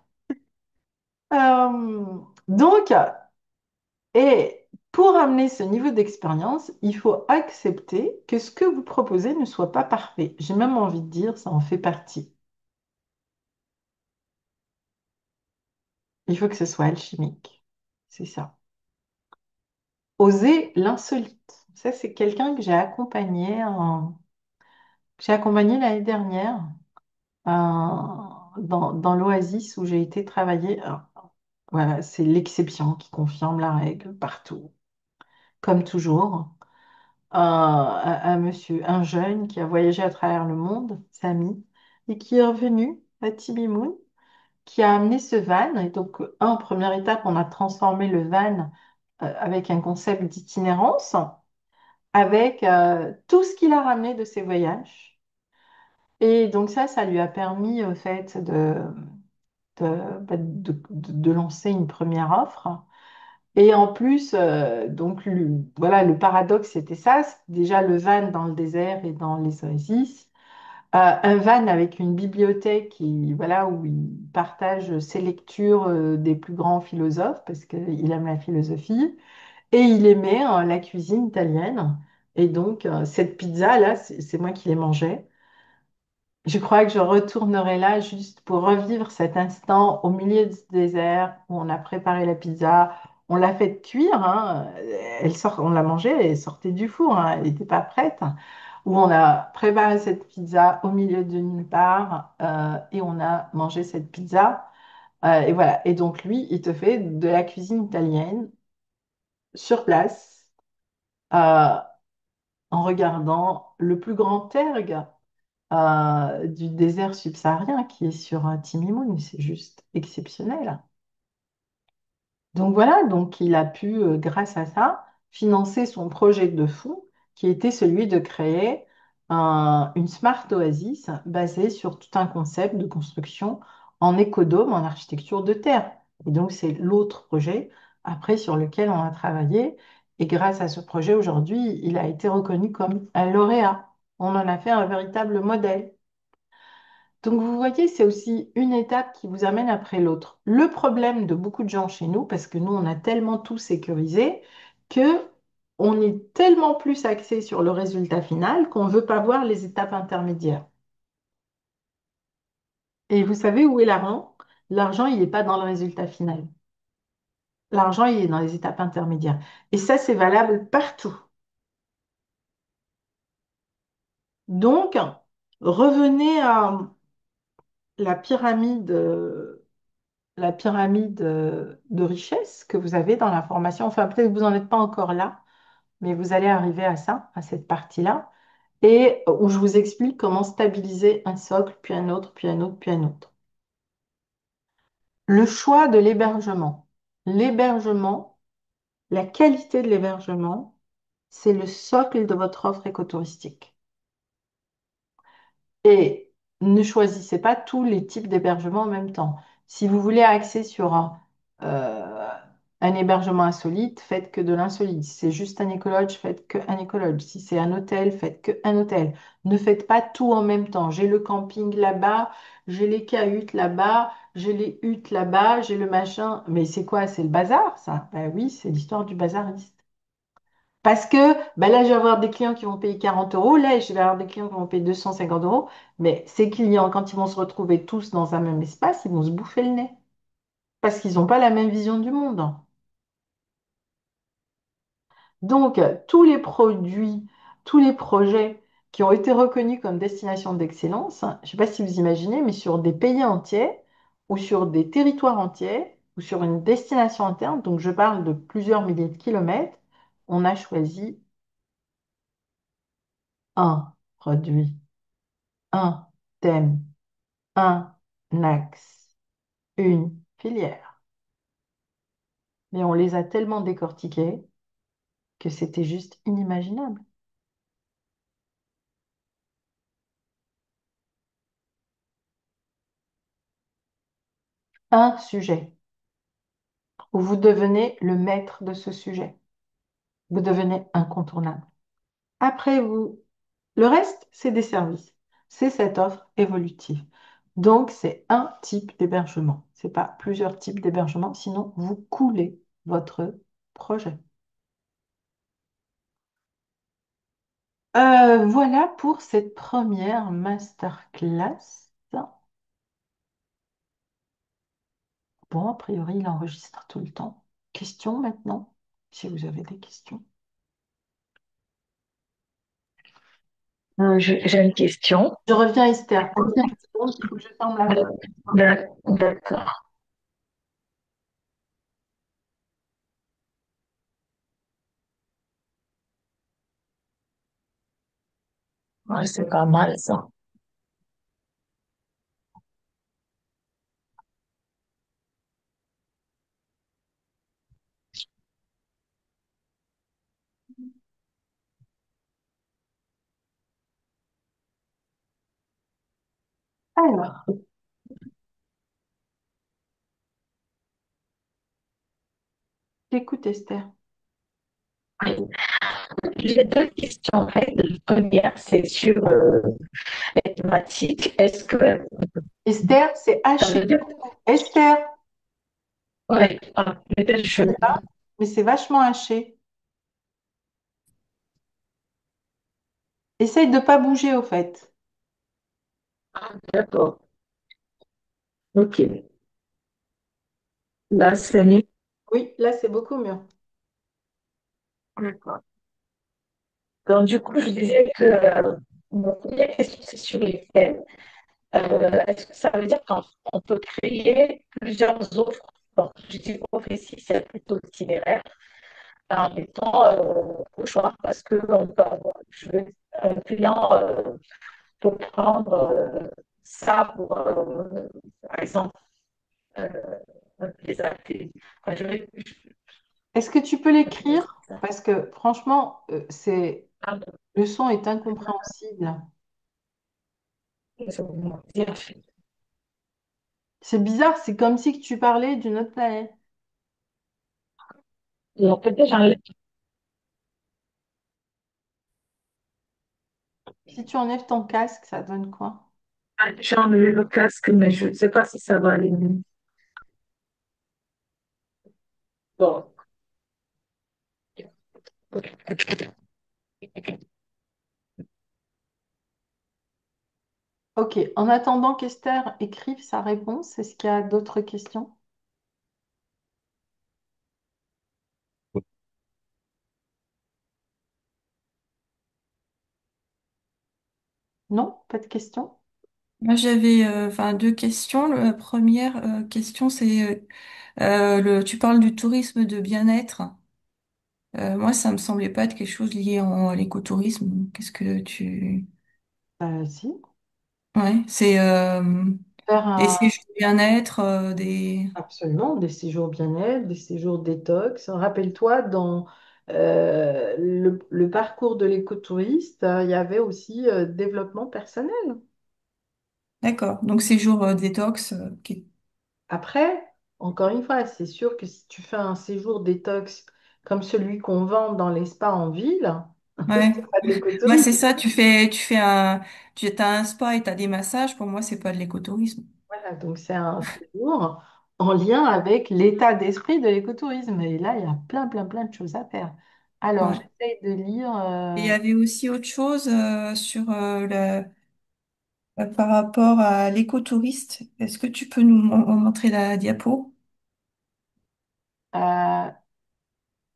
Speaker 1: Donc, et pour amener ce niveau d'expérience, il faut accepter que ce que vous proposez ne soit pas parfait. J'ai même envie de dire, ça en fait partie. Il faut que ce soit alchimique. C'est ça. Oser l'insolite. Ça, c'est quelqu'un que j'ai accompagné l'année dernière euh, dans l'Oasis où j'ai été travailler. Voilà, c'est l'exception qui confirme la règle partout, comme toujours. Un monsieur, un jeune qui a voyagé à travers le monde, Samy, et qui est revenu à Tibimoun, qui a amené ce van. Et donc, en première étape, on a transformé le van avec un concept d'itinérance, avec tout ce qu'il a ramené de ses voyages. Et donc ça lui a permis, au fait, de lancer une première offre. Et en plus, donc voilà, le paradoxe, c'était ça. C'est déjà le van dans le désert et dans les oasis. Un van avec une bibliothèque voilà, où il partage ses lectures des plus grands philosophes, parce qu'il aime la philosophie. Et il aimait la cuisine italienne. Et donc, cette pizza-là, c'est moi qui l'ai mangée. Je crois que je retournerai là juste pour revivre cet instant au milieu du désert où on a préparé la pizza. On l'a fait cuire, hein. On l'a mangée, elle sortait du four, hein. Elle n'était pas prête. Où on a préparé cette pizza au milieu de nulle part et on a mangé cette pizza. Et voilà. Et donc, lui, il te fait de la cuisine italienne sur place. euh, en regardant le plus grand erg du désert subsaharien qui est sur Timimoun. C'est juste exceptionnel. Donc voilà, donc il a pu, grâce à ça, financer son projet de fond qui était celui de créer une Smart Oasis basée sur tout un concept de construction en écodôme, en architecture de terre. Et donc c'est l'autre projet après sur lequel on a travaillé. Et grâce à ce projet, aujourd'hui, il a été reconnu comme un lauréat. On en a fait un véritable modèle. Donc, vous voyez, c'est aussi une étape qui vous amène après l'autre. Le problème de beaucoup de gens chez nous, parce que nous, on a tellement tout sécurisé, que on est tellement plus axé sur le résultat final qu'on ne veut pas voir les étapes intermédiaires. Et vous savez où est l'argent? L'argent, il n'est pas dans le résultat final. L'argent, il est dans les étapes intermédiaires. Et ça, c'est valable partout. Donc, revenez à la pyramide de richesse que vous avez dans la formation. Enfin, peut-être que vous n'en êtes pas encore là, mais vous allez arriver à ça, à cette partie-là, et où je vous explique comment stabiliser un socle, puis un autre, puis un autre, puis un autre. Le choix de l'hébergement. L'hébergement, la qualité de l'hébergement, c'est le socle de votre offre écotouristique. Et ne choisissez pas tous les types d'hébergement en même temps. Si vous voulez axer sur euh, un hébergement insolite, faites que de l'insolite. Si c'est juste un écologe, faites que un écologe. Si c'est un hôtel, faites que un hôtel. Ne faites pas tout en même temps. J'ai le camping là-bas, j'ai les cahutes là-bas, j'ai les huttes là-bas, j'ai le machin. Mais c'est quoi? C'est le bazar, ça? Ben oui, c'est l'histoire du bazariste. Parce que ben là, je vais avoir des clients qui vont payer 40 euros. Là, je vais avoir des clients qui vont payer 250 euros. Mais ces clients, quand ils vont se retrouver tous dans un même espace, ils vont se bouffer le nez. Parce qu'ils n'ont pas la même vision du monde. Donc, tous les produits, tous les projets qui ont été reconnus comme destination d'excellence, je ne sais pas si vous imaginez, mais sur des pays entiers ou sur des territoires entiers ou sur une destination interne, donc je parle de plusieurs milliers de kilomètres, on a choisi un produit, un thème, un axe, une filière. Mais on les a tellement décortiqués que c'était juste inimaginable. Un sujet où vous devenez le maître de ce sujet. Vous devenez incontournable. Après, le reste, c'est des services. C'est cette offre évolutive. Donc, c'est un type d'hébergement. Ce n'est pas plusieurs types d'hébergement, sinon vous coulez votre projet. Voilà pour cette première masterclass. Bon, a priori, il enregistre tout le temps. Questions maintenant, si vous avez des questions.
Speaker 5: J'ai une question.
Speaker 1: Je reviens, Esther. 30 secondes, il faut que je ferme la porte.
Speaker 5: D'accord. Ouais, c'est pas mal ça.
Speaker 1: Alors, j'écoute Esther.
Speaker 5: Oui. J'ai deux questions. La première, c'est sur les thématiques. Est-ce que
Speaker 1: Esther, c'est
Speaker 5: ça
Speaker 1: haché.
Speaker 5: veut dire...
Speaker 1: Esther,
Speaker 5: Ouais, ah, peut-être je...
Speaker 1: mais c'est vachement haché. Essaye de ne pas bouger au fait.
Speaker 5: Ah, d'accord. Ok. Là, c'est mieux.
Speaker 1: Oui, là, c'est beaucoup mieux.
Speaker 5: D'accord. Donc, du coup, je disais que mon première question, c'est sur les thèmes. Est-ce que ça veut dire qu'on peut créer plusieurs offres? Bon, je dis offre ici, c'est plutôt itinéraire, en mettant au choix parce que on peut avoir, un client peut prendre ça pour, par exemple, euh, les actes. Enfin,
Speaker 1: Est-ce que tu peux l'écrire? Parce que franchement, le son est incompréhensible.
Speaker 5: je vais vous dire,
Speaker 1: C'est bizarre, c'est comme si que tu parlais d'une autre planète.
Speaker 5: donc peut-être
Speaker 1: Si tu enlèves ton casque, ça donne quoi?
Speaker 5: j'ai enlevé le casque, mais je ne sais pas si ça va aller mieux. Bon.
Speaker 1: Ok, en attendant qu'Esther écrive sa réponse, est-ce qu'il y a d'autres questions? Non, pas de questions?
Speaker 4: Moi, j'avais enfin deux questions. La première question, c'est tu parles du tourisme de bien-être. Moi, ça me semblait pas être quelque chose lié à l'écotourisme. Qu'est-ce que tu...
Speaker 1: Si.
Speaker 4: Ouais, c'est
Speaker 1: Faire
Speaker 4: des
Speaker 1: un,
Speaker 4: séjours bien-être, des...
Speaker 1: absolument des séjours bien-être, des séjours détox. Rappelle-toi, dans le parcours de l'écotouriste, il y avait aussi développement personnel.
Speaker 4: D'accord. Donc, séjour détox.
Speaker 1: Après, encore une fois, c'est sûr que si tu fais un séjour détox comme celui qu'on vend dans les spas en ville,
Speaker 4: Ouais.
Speaker 1: c'est pas de
Speaker 4: Moi, c'est
Speaker 1: l'écotourisme.
Speaker 4: ça. T'as un spa et t'as des massages. Pour moi, c'est pas de l'écotourisme.
Speaker 1: Voilà, donc c'est un séjour en lien avec l'état d'esprit de l'écotourisme. Et là, il y a plein, plein, plein de choses à faire. Alors,
Speaker 4: Ouais.
Speaker 1: j'essaye de lire.
Speaker 4: Et il y avait aussi autre chose sur par rapport à l'écotouriste. Est-ce que tu peux nous montrer la diapo?
Speaker 1: Euh,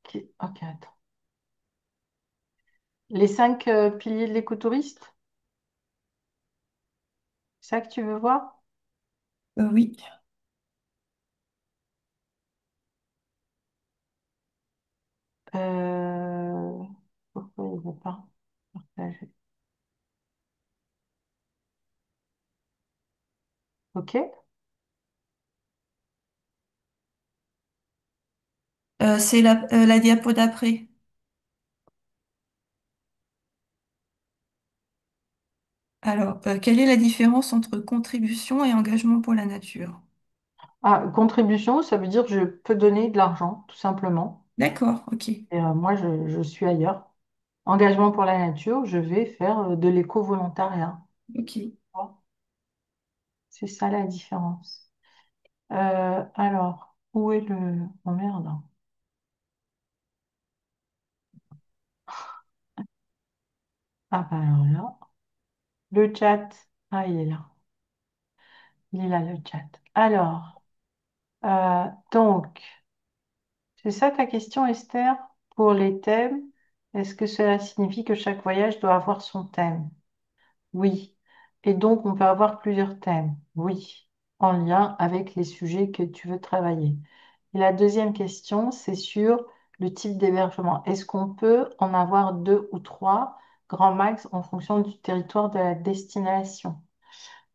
Speaker 1: ok, attends. Les 5 piliers de l'écotouriste, c'est ça que tu veux voir?
Speaker 4: Oui.
Speaker 1: Euh, Pourquoi il ne veut pas partager? Ok.
Speaker 4: C'est la diapo d'après. Alors, quelle est la différence entre contribution et engagement pour la nature?
Speaker 1: Ah, contribution, ça veut dire que je peux donner de l'argent, tout simplement.
Speaker 4: D'accord, ok,
Speaker 1: Et moi, je suis ailleurs. Engagement pour la nature, je vais faire de l'éco-volontariat.
Speaker 4: ok.
Speaker 1: Bon, c'est ça la différence. Alors, où est le... Oh merde. Ah bah alors là, le chat. Ah, il est là. Il est là, le chat. Alors, donc, c'est ça ta question, Esther? Pour les thèmes, est-ce que cela signifie que chaque voyage doit avoir son thème? Oui. Et donc, on peut avoir plusieurs thèmes. Oui. En lien avec les sujets que tu veux travailler. Et la deuxième question, c'est sur le type d'hébergement. Est-ce qu'on peut en avoir deux ou trois, grand max, en fonction du territoire de la destination?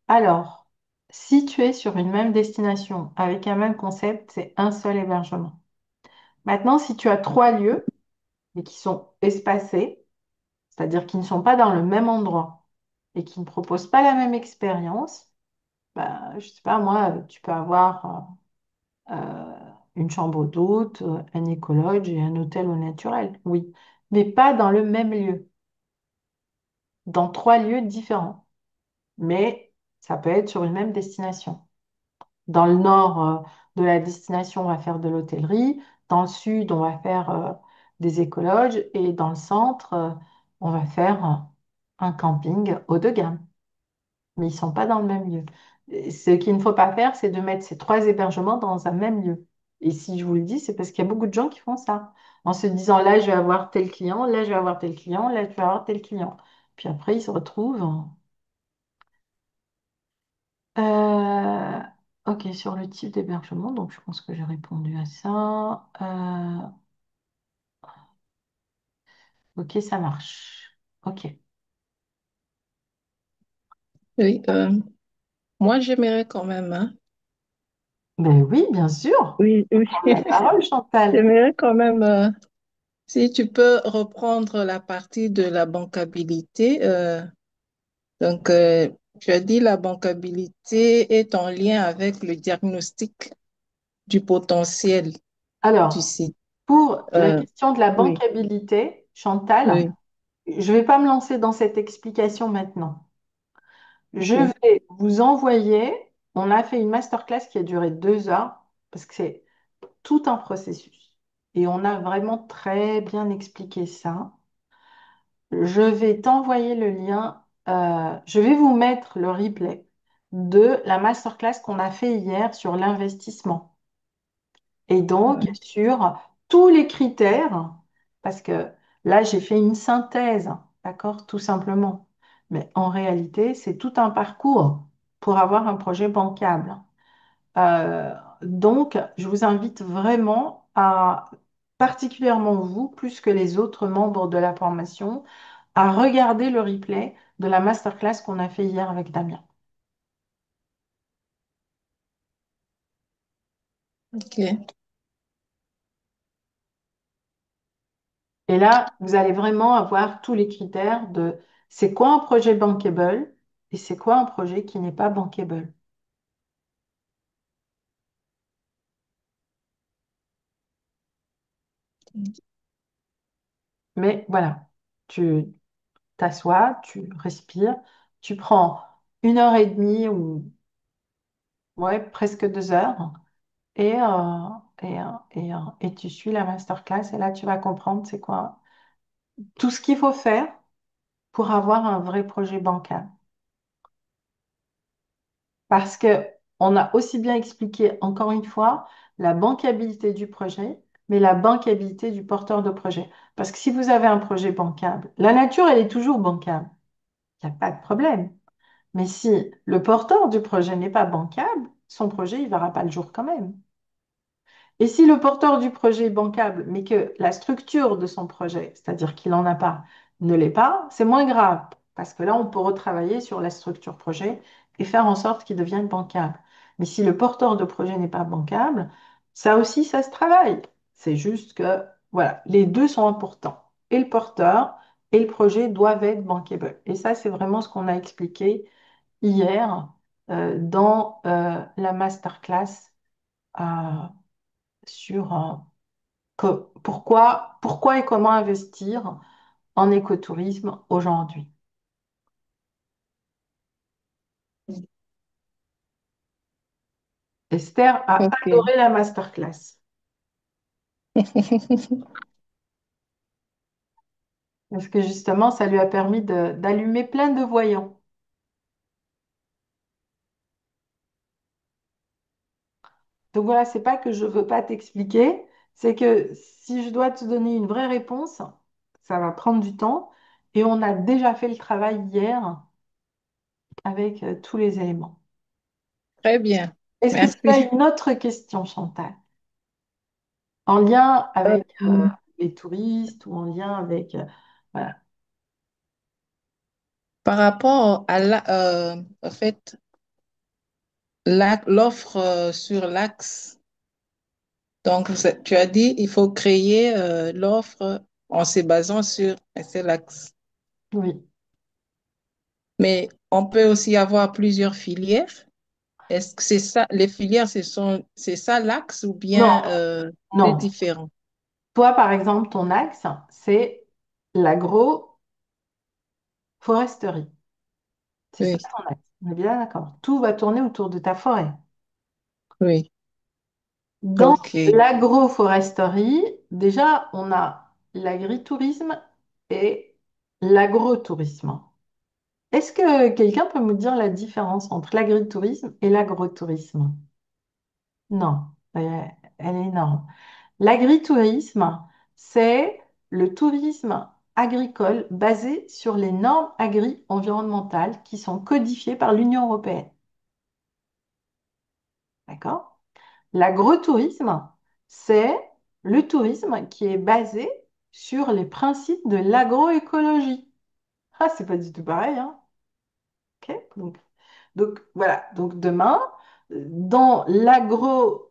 Speaker 1: Alors, si tu es sur une même destination avec un même concept, c'est un seul hébergement. Maintenant, si tu as trois lieux et qui sont espacés, c'est-à-dire qui ne sont pas dans le même endroit et qui ne proposent pas la même expérience, bah, je sais pas, moi, tu peux avoir une chambre d'hôte, un écologe et un hôtel au naturel, oui, mais pas dans le même lieu, dans trois lieux différents, mais ça peut être sur une même destination. Dans le nord de la destination, on va faire de l'hôtellerie. Dans le sud, on va faire des écologes. Et dans le centre, on va faire un camping haut de gamme. Mais ils ne sont pas dans le même lieu. Et ce qu'il ne faut pas faire, c'est de mettre ces trois hébergements dans un même lieu. Et si je vous le dis, c'est parce qu'il y a beaucoup de gens qui font ça. En se disant, là, je vais avoir tel client, là, je vais avoir tel client, là, je vais avoir tel client. Puis après, ils se retrouvent. Euh, ok, sur le type d'hébergement, donc je pense que j'ai répondu à ça. Ok, ça marche. Ok.
Speaker 3: Oui, moi j'aimerais quand même, hein.
Speaker 1: Ben oui, bien sûr.
Speaker 3: Oui, oui.
Speaker 1: Prendre la parole, Chantal.
Speaker 3: J'aimerais quand même, si tu peux reprendre la partie de la bancabilité. Donc, tu as dit la bancabilité est en lien avec le diagnostic du potentiel du
Speaker 1: Alors,
Speaker 3: site.
Speaker 1: pour la
Speaker 3: Euh,
Speaker 1: question de la
Speaker 3: oui,
Speaker 1: bancabilité, Chantal,
Speaker 3: oui,
Speaker 1: je ne vais pas me lancer dans cette explication maintenant. Je
Speaker 3: ok.
Speaker 1: vais vous envoyer, on a fait une masterclass qui a duré 2 heures, parce que c'est tout un processus. Et on a vraiment très bien expliqué ça. Je vais t'envoyer le lien. Je vais vous mettre le replay de la masterclass qu'on a fait hier sur l'investissement. Et donc,
Speaker 3: Ouais.
Speaker 1: sur tous les critères, parce que là, j'ai fait une synthèse, d'accord, tout simplement. Mais en réalité, c'est tout un parcours pour avoir un projet bancable. Donc, je vous invite vraiment à, particulièrement vous, plus que les autres membres de la formation, à regarder le replay de la masterclass qu'on a fait hier avec Damien.
Speaker 3: Ok.
Speaker 1: Et là, vous allez vraiment avoir tous les critères de c'est quoi un projet bankable et c'est quoi un projet qui n'est pas bankable. Mais voilà, tu t'assois, tu respires, tu prends 1 heure et demie ou ouais, presque 2 heures et, et tu suis la masterclass et là, tu vas comprendre c'est quoi tout ce qu'il faut faire pour avoir un vrai projet bancal. Parce que on a aussi bien expliqué, encore une fois, la bancabilité du projet, mais la bancabilité du porteur de projet. Parce que si vous avez un projet bancable, la nature, elle est toujours bancable. Il n'y a pas de problème. Mais si le porteur du projet n'est pas bancable, son projet, il ne verra pas le jour quand même. Et si le porteur du projet est bancable, mais que la structure de son projet, c'est-à-dire qu'il n'en a pas, ne l'est pas, c'est moins grave. Parce que là, on peut retravailler sur la structure projet et faire en sorte qu'il devienne bancable. Mais si le porteur de projet n'est pas bancable, ça aussi, ça se travaille. C'est juste que, voilà, les deux sont importants. Et le porteur et le projet doivent être bankable. Et ça, c'est vraiment ce qu'on a expliqué hier dans la masterclass euh, sur pourquoi et comment investir en écotourisme aujourd'hui. Esther a
Speaker 3: Ok.
Speaker 1: adoré la masterclass parce que justement, ça lui a permis d'allumer plein de voyants. Donc voilà, c'est pas que je veux pas t'expliquer, c'est que si je dois te donner une vraie réponse, ça va prendre du temps et on a déjà fait le travail hier avec tous les éléments.
Speaker 3: Très bien.
Speaker 1: Est-ce que tu as
Speaker 3: Merci.
Speaker 1: une autre question, Chantal, en lien avec
Speaker 3: Euh,
Speaker 1: les touristes ou en lien avec... voilà.
Speaker 3: Par rapport à en fait, l'offre sur l'axe, donc tu as dit il faut créer l'offre en se basant sur un seul axe.
Speaker 1: Oui.
Speaker 3: Mais on peut aussi avoir plusieurs filières. Est-ce que c'est ça, les filières, c'est ça l'axe ou
Speaker 1: Non,
Speaker 3: bien c'est
Speaker 1: non.
Speaker 3: différent?
Speaker 1: Toi, par exemple, ton axe, c'est l'agroforesterie. C'est ça
Speaker 3: Oui,
Speaker 1: ton axe. On est bien d'accord. Tout va tourner autour de ta forêt.
Speaker 3: oui,
Speaker 1: Dans
Speaker 3: ok.
Speaker 1: l'agroforesterie, déjà, on a l'agritourisme et l'agrotourisme. Est-ce que quelqu'un peut me dire la différence entre l'agritourisme et l'agrotourisme? Non, elle est énorme. L'agritourisme, c'est le tourisme agricole basé sur les normes agri-environnementales qui sont codifiées par l'Union européenne. D'accord? L'agrotourisme, c'est le tourisme qui est basé sur les principes de l'agroécologie. Ah, c'est pas du tout pareil, hein? Ok? Voilà. Donc demain, dans l'agrotourisme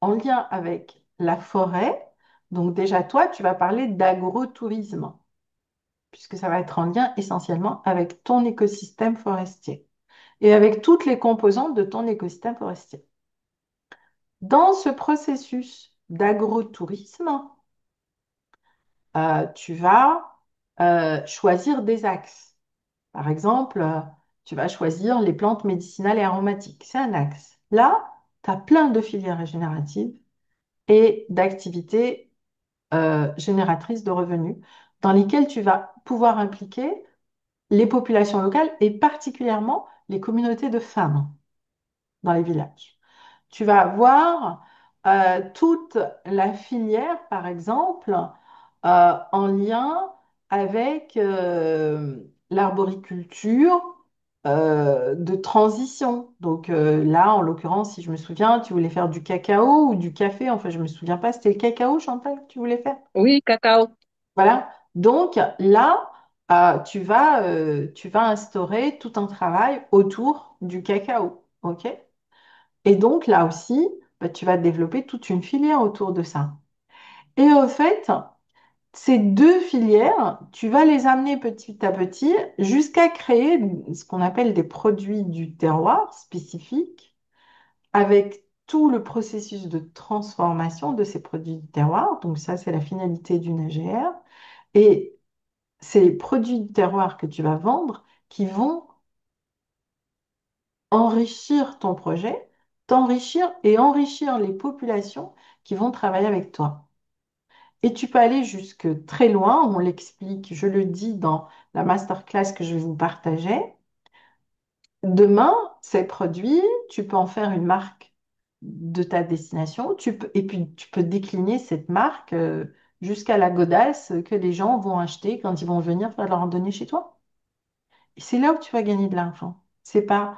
Speaker 1: en lien avec la forêt, donc déjà toi, tu vas parler d'agrotourisme, puisque ça va être en lien essentiellement avec ton écosystème forestier et avec toutes les composantes de ton écosystème forestier. Dans ce processus d'agrotourisme, tu vas choisir des axes. Par exemple, tu vas choisir les plantes médicinales et aromatiques. C'est un axe. Là, tu as plein de filières régénératives et d'activités génératrices de revenus dans lesquelles tu vas pouvoir impliquer les populations locales et particulièrement les communautés de femmes dans les villages. Tu vas avoir toute la filière, par exemple, en lien avec l'arboriculture de transition. Donc là, en l'occurrence, si je me souviens, tu voulais faire du cacao ou du café. Enfin, je ne me souviens pas, c'était le cacao, Chantal, que tu voulais faire.
Speaker 3: Oui, cacao.
Speaker 1: Voilà. Donc là, tu vas instaurer tout un travail autour du cacao. OK? Et donc là aussi, bah, tu vas développer toute une filière autour de ça. Et au fait, ces deux filières, tu vas les amener petit à petit jusqu'à créer ce qu'on appelle des produits du terroir spécifiques avec tout le processus de transformation de ces produits du terroir. Donc ça, c'est la finalité d'une AGR. Et c'est les produits du terroir que tu vas vendre qui vont enrichir ton projet, t'enrichir et enrichir les populations qui vont travailler avec toi. Et tu peux aller jusque très loin, on l'explique, je le dis dans la masterclass que je vais vous partager. Demain, ces produits, tu peux en faire une marque de ta destination, et puis tu peux décliner cette marque jusqu'à la godasse que les gens vont acheter quand ils vont venir faire la randonnée chez toi. Et c'est là où tu vas gagner de l'argent. C'est pas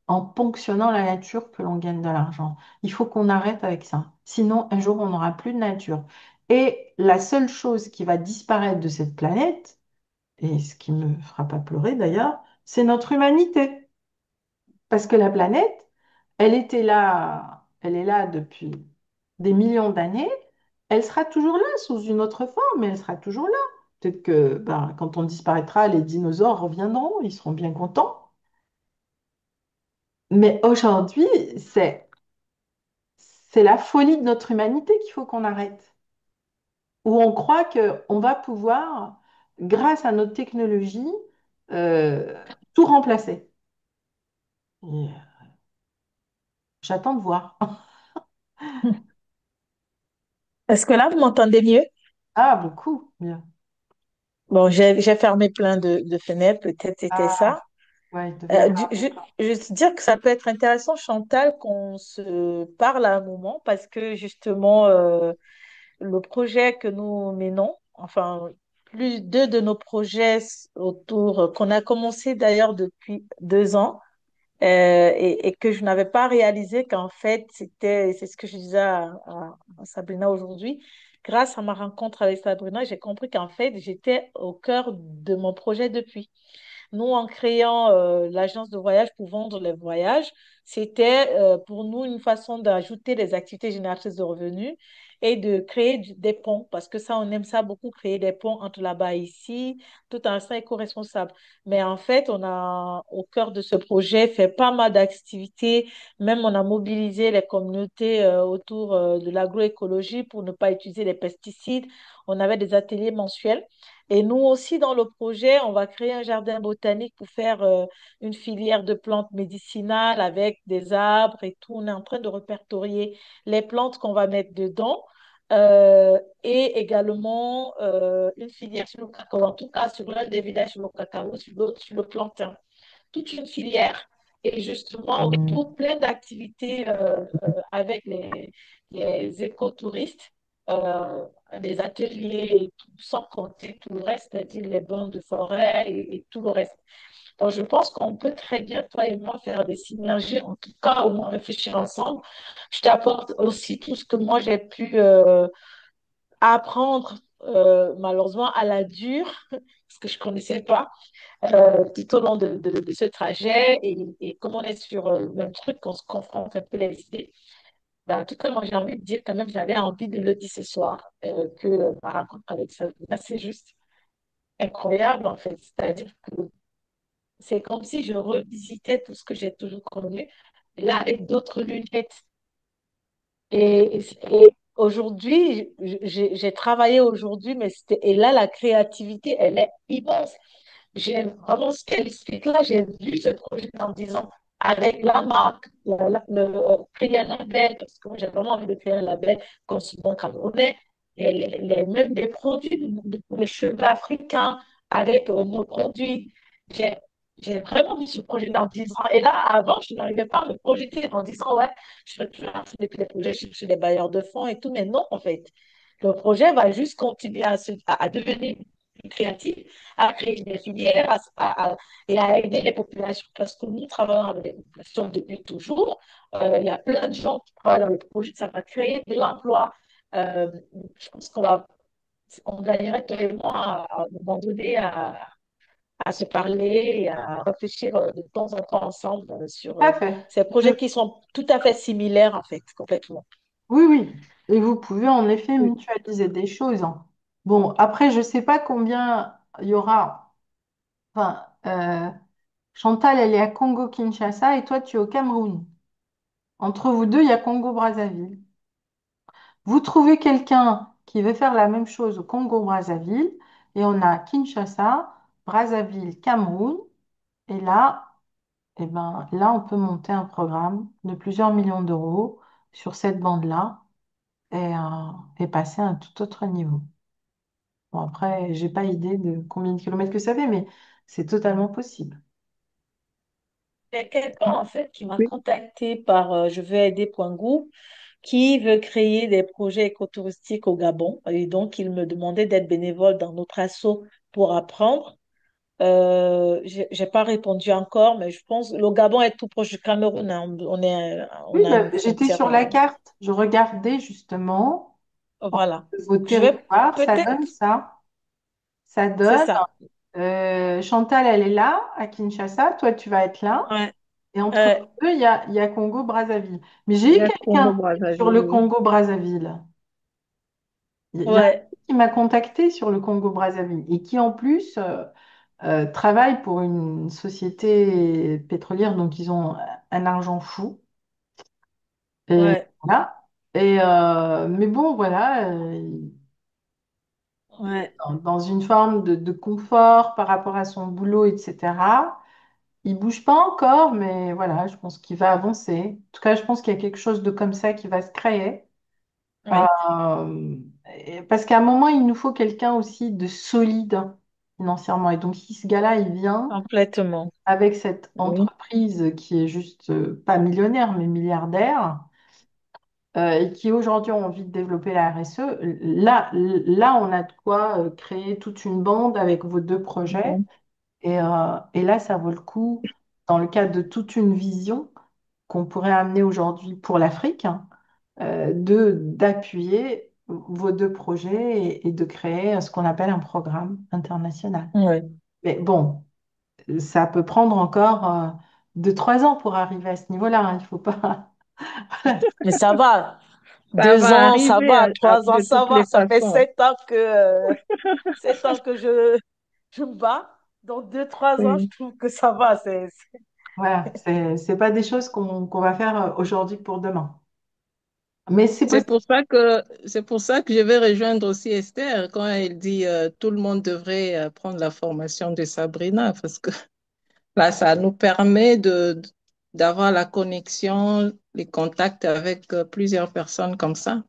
Speaker 1: en ponctionnant la nature que l'on gagne de l'argent. Il faut qu'on arrête avec ça. Sinon, un jour, on n'aura plus de nature. Et la seule chose qui va disparaître de cette planète, et ce qui me fera pas pleurer d'ailleurs, c'est notre humanité. Parce que la planète, elle était là, elle est là depuis des millions d'années. elle sera toujours là sous une autre forme, mais elle sera toujours là. Peut-être que ben, quand on disparaîtra, les dinosaures reviendront, ils seront bien contents. Mais aujourd'hui, c'est la folie de notre humanité qu'il faut qu'on arrête. Où on croit qu'on va pouvoir, grâce à notre technologie, euh, tout remplacer. Et j'attends de voir.
Speaker 5: Est-ce que là, vous m'entendez mieux?
Speaker 1: Ah, beaucoup mieux.
Speaker 5: Bon, j'ai fermé plein de fenêtres, peut-être c'était
Speaker 1: Ah,
Speaker 5: ça.
Speaker 1: ouais, il devait y avoir.
Speaker 5: Je veux te dire que ça peut être intéressant, Chantal, qu'on se parle à un moment parce que justement, le projet que nous menons, enfin, plus deux de nos projets autour, qu'on a commencé d'ailleurs depuis 2 ans, et que je n'avais pas réalisé qu'en fait, c'est ce que je disais à Sabrina aujourd'hui. Grâce à ma rencontre avec Sabrina, j'ai compris qu'en fait, j'étais au cœur de mon projet depuis. Nous, en créant l'agence de voyage pour vendre les voyages, c'était pour nous une façon d'ajouter des activités génératrices de revenus et de créer des ponts, parce que ça, on aime ça beaucoup, créer des ponts entre là-bas et ici, tout en restant éco-responsable. Mais en fait, on a, au cœur de ce projet, fait pas mal d'activités. Même on a mobilisé les communautés autour de l'agroécologie pour ne pas utiliser les pesticides. On avait des ateliers mensuels. Et nous aussi, dans le projet, on va créer un jardin botanique pour faire une filière de plantes médicinales avec des arbres et tout. On est en train de répertorier les plantes qu'on va mettre dedans. Et également une filière sur le cacao, en tout cas sur l'un des villages sur le cacao, sur l'autre sur le plantain. Toute une filière. Et justement, autour, plein d'activités avec les écotouristes, des ateliers, et tout, sans compter tout le reste, c'est-à-dire les bancs de forêt et tout le reste. Donc, je pense qu'on peut très bien, toi et moi, faire des synergies, en tout cas, au moins réfléchir ensemble. Je t'apporte aussi tout ce que moi j'ai pu apprendre, malheureusement, à la dure, parce que je ne connaissais pas, tout au long de ce trajet. Et comme on est sur le même truc, on se confronte un peu les idées. Ben, en tout cas, moi, j'ai envie de dire quand même, j'avais envie de le dire ce soir, que ma rencontre avec ça, c'est juste incroyable, en fait. C'est-à-dire que c'est comme si je revisitais tout ce que j'ai toujours connu, là, avec d'autres lunettes. Et aujourd'hui, j'ai travaillé aujourd'hui, mais et là, la créativité, elle est immense. J'ai vraiment ce qu'elle explique là, j'ai vu ce projet en disant avec la marque, créer un label, parce que moi j'ai vraiment envie de créer un label consommant camerounais, et même des produits, les cheveux africains avec nos produits. J'ai j'ai vraiment vu ce projet en disant, et là avant, je n'arrivais pas à me projeter en disant, ouais, je fais toujours depuis les projets, chercher des bailleurs de fonds et tout, mais non, en fait. Le projet va juste continuer à devenir plus créatif, à créer des filières et à aider les populations parce que nous travaillons avec les populations depuis toujours. Il y a plein de gens qui travaillent dans le projet, ça va créer de l'emploi. Euh, je pense on gagnerait toi et moi à un moment donné à se parler et à réfléchir de temps en temps ensemble sur
Speaker 1: Tout à fait.
Speaker 5: ces projets qui sont tout à fait similaires en fait, complètement.
Speaker 1: Oui, oui. Et vous pouvez en effet
Speaker 5: Oui.
Speaker 1: mutualiser des choses, hein. Bon, après, je ne sais pas combien il y aura. Enfin, Chantal, elle est à Congo-Kinshasa et toi, tu es au Cameroun. Entre vous deux, il y a Congo-Brazzaville. Vous trouvez quelqu'un qui veut faire la même chose au Congo-Brazzaville et on a Kinshasa, Brazzaville, Cameroun. Et là, eh ben, là, on peut monter un programme de plusieurs millions d'euros sur cette bande-là et passer à un tout autre niveau. Bon, après, j'ai pas idée de combien de kilomètres que ça fait, mais c'est totalement possible.
Speaker 5: Il y a quelqu'un en fait qui m'a contacté par je veux aider.gouv qui veut créer des projets écotouristiques au Gabon. Et donc, il me demandait d'être bénévole dans notre asso pour apprendre. J'ai pas répondu encore, mais je pense le Gabon est tout proche du Cameroun, hein.
Speaker 1: Oui,
Speaker 5: On a
Speaker 1: bah,
Speaker 5: une
Speaker 1: j'étais
Speaker 5: frontière.
Speaker 1: sur la carte, je regardais justement
Speaker 5: Voilà.
Speaker 1: vos
Speaker 5: Je vais
Speaker 1: territoires, ça
Speaker 5: peut-être,
Speaker 1: donne ça. Ça
Speaker 5: c'est
Speaker 1: donne.
Speaker 5: ça.
Speaker 1: Chantal, elle est là, à Kinshasa, toi, tu vas être là.
Speaker 5: Ouais.
Speaker 1: Et entre
Speaker 5: Euh,
Speaker 1: vous deux, il y a Congo-Brazzaville. Mais
Speaker 3: Il
Speaker 1: j'ai
Speaker 3: y
Speaker 1: eu
Speaker 3: a
Speaker 1: quelqu'un sur le
Speaker 3: Congo-Brazzaville, oui.
Speaker 1: Congo-Brazzaville. Il y a un
Speaker 5: Ouais,
Speaker 1: qui m'a contacté sur le Congo-Brazzaville et qui en plus travaille pour une société pétrolière, donc ils ont un argent fou. Et
Speaker 5: ouais,
Speaker 1: voilà. Mais bon, voilà, il est
Speaker 5: ouais,
Speaker 1: dans une forme de confort par rapport à son boulot, etc. Il bouge pas encore, mais voilà, je pense qu'il va avancer. En tout cas, je pense qu'il y a quelque chose de comme ça qui va se créer.
Speaker 5: oui,
Speaker 1: Euh, Parce qu'à un moment, il nous faut quelqu'un aussi de solide financièrement. Et donc, si ce gars-là, il vient
Speaker 5: complètement.
Speaker 1: avec cette
Speaker 5: Oui,
Speaker 1: entreprise qui est juste pas millionnaire, mais milliardaire, et qui aujourd'hui ont envie de développer la RSE, là, on a de quoi créer toute une bande avec vos deux projets.
Speaker 5: mhm,
Speaker 1: Et là, ça vaut le coup, dans le cadre de toute une vision qu'on pourrait amener aujourd'hui pour l'Afrique, hein, d'appuyer vos deux projets et de créer ce qu'on appelle un programme international.
Speaker 5: ouais.
Speaker 1: Mais bon, ça peut prendre encore 2, 3 ans pour arriver à ce niveau-là, hein. Il faut pas.
Speaker 5: Mais ça va.
Speaker 3: Ça
Speaker 5: Deux
Speaker 3: va
Speaker 5: ans, ça
Speaker 3: arriver
Speaker 5: va. Trois ans,
Speaker 3: de
Speaker 5: ça
Speaker 3: toutes
Speaker 5: va.
Speaker 3: les
Speaker 5: Ça fait
Speaker 3: façons.
Speaker 5: 7 ans que, 7 ans que je me bats. Dans 2, 3 ans, je
Speaker 3: Oui.
Speaker 5: trouve que ça va.
Speaker 1: Voilà, c'est pas des choses qu'on va faire aujourd'hui pour demain. Mais c'est possible.
Speaker 3: C'est pour ça que je vais rejoindre aussi Esther quand elle dit tout le monde devrait prendre la formation de Sabrina parce que là, ça nous permet d'avoir la connexion, les contacts avec plusieurs personnes comme ça.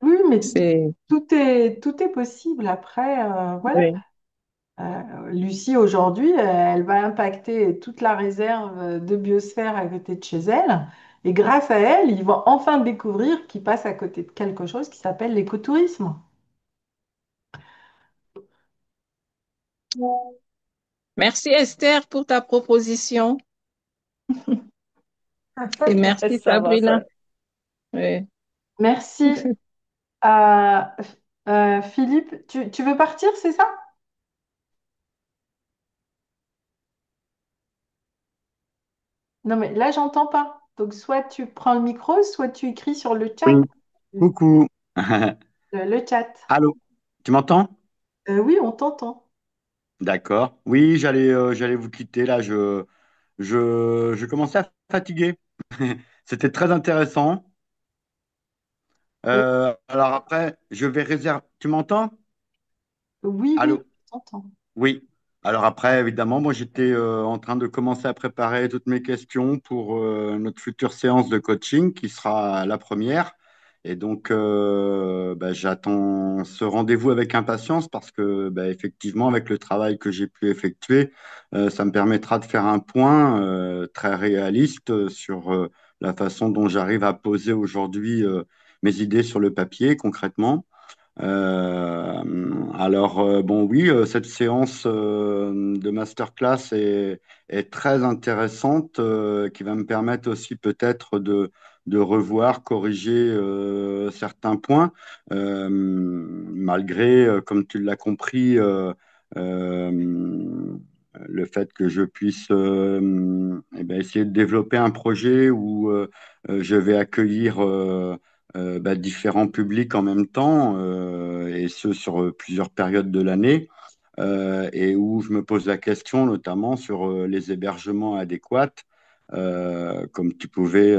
Speaker 1: Oui, mais
Speaker 3: C'est,
Speaker 1: tout est possible. Après, voilà.
Speaker 3: oui.
Speaker 1: Lucie, aujourd'hui, elle va impacter toute la réserve de biosphère à côté de chez elle. Et grâce à elle, ils vont enfin découvrir qu'ils passent à côté de quelque chose qui s'appelle l'écotourisme.
Speaker 3: Merci Esther pour ta proposition et merci
Speaker 5: Ça va,
Speaker 3: Sabrina.
Speaker 5: ça.
Speaker 3: Oui.
Speaker 1: Merci. Euh, Philippe, tu veux partir, c'est ça? Non, mais là, j'entends pas. Donc, soit tu prends le micro, soit tu écris sur le
Speaker 6: Oui,
Speaker 1: chat.
Speaker 6: coucou.
Speaker 1: Le chat.
Speaker 6: Allô, tu m'entends?
Speaker 1: Oui, on t'entend.
Speaker 6: D'accord. Oui, j'allais vous quitter là. Je commençais à fatiguer. C'était très intéressant.
Speaker 1: Euh,
Speaker 6: Alors après, je vais réserver. Tu m'entends?
Speaker 1: oui, oui,
Speaker 6: Allô?
Speaker 1: on t'entend.
Speaker 6: Oui. Alors après, évidemment, moi j'étais en train de commencer à préparer toutes mes questions pour notre future séance de coaching qui sera la première. Et donc, bah, j'attends ce rendez-vous avec impatience parce que, bah, effectivement, avec le travail que j'ai pu effectuer, ça me permettra de faire un point très réaliste sur la façon dont j'arrive à poser aujourd'hui mes idées sur le papier concrètement. Bon, oui, cette séance de masterclass est très intéressante, qui va me permettre aussi peut-être de revoir, corriger certains points, malgré, comme tu l'as compris, le fait que je puisse eh ben, essayer de développer un projet où je vais accueillir bah, différents publics en même temps, et ce sur plusieurs périodes de l'année, et où je me pose la question notamment sur les hébergements adéquats, comme tu pouvais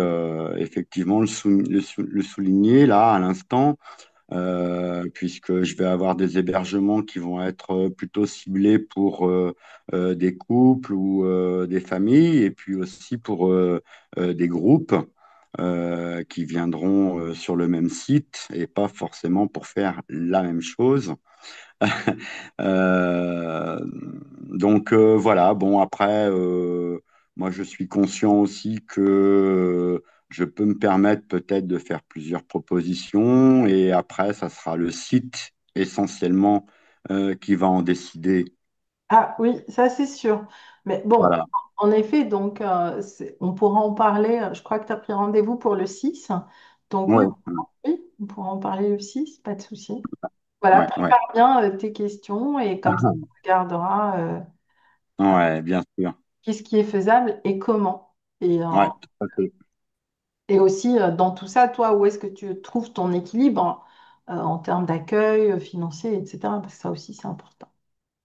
Speaker 6: effectivement le souligner là à l'instant, puisque je vais avoir des hébergements qui vont être plutôt ciblés pour des couples ou des familles, et puis aussi pour des groupes qui viendront sur le même site et pas forcément pour faire la même chose. Euh, voilà, bon après, moi je suis conscient aussi que je peux me permettre peut-être de faire plusieurs propositions et après ça sera le site essentiellement qui va en décider.
Speaker 1: Ah oui, ça c'est sûr. Mais bon,
Speaker 6: Voilà.
Speaker 1: en effet, donc on pourra en parler. Je crois que tu as pris rendez-vous pour le 6. Donc oui,
Speaker 6: Ouais,
Speaker 1: on pourra en parler le 6, pas de souci. Voilà,
Speaker 6: ouais, ouais.
Speaker 1: prépare bien tes questions et comme ça, on regardera
Speaker 6: Ouais, bien sûr.
Speaker 1: qu'est-ce qui est faisable et comment.
Speaker 6: Ouais, tout à fait.
Speaker 1: Et aussi, dans tout ça, toi, où est-ce que tu trouves ton équilibre en termes d'accueil financier, etc. Parce que ça aussi, c'est important.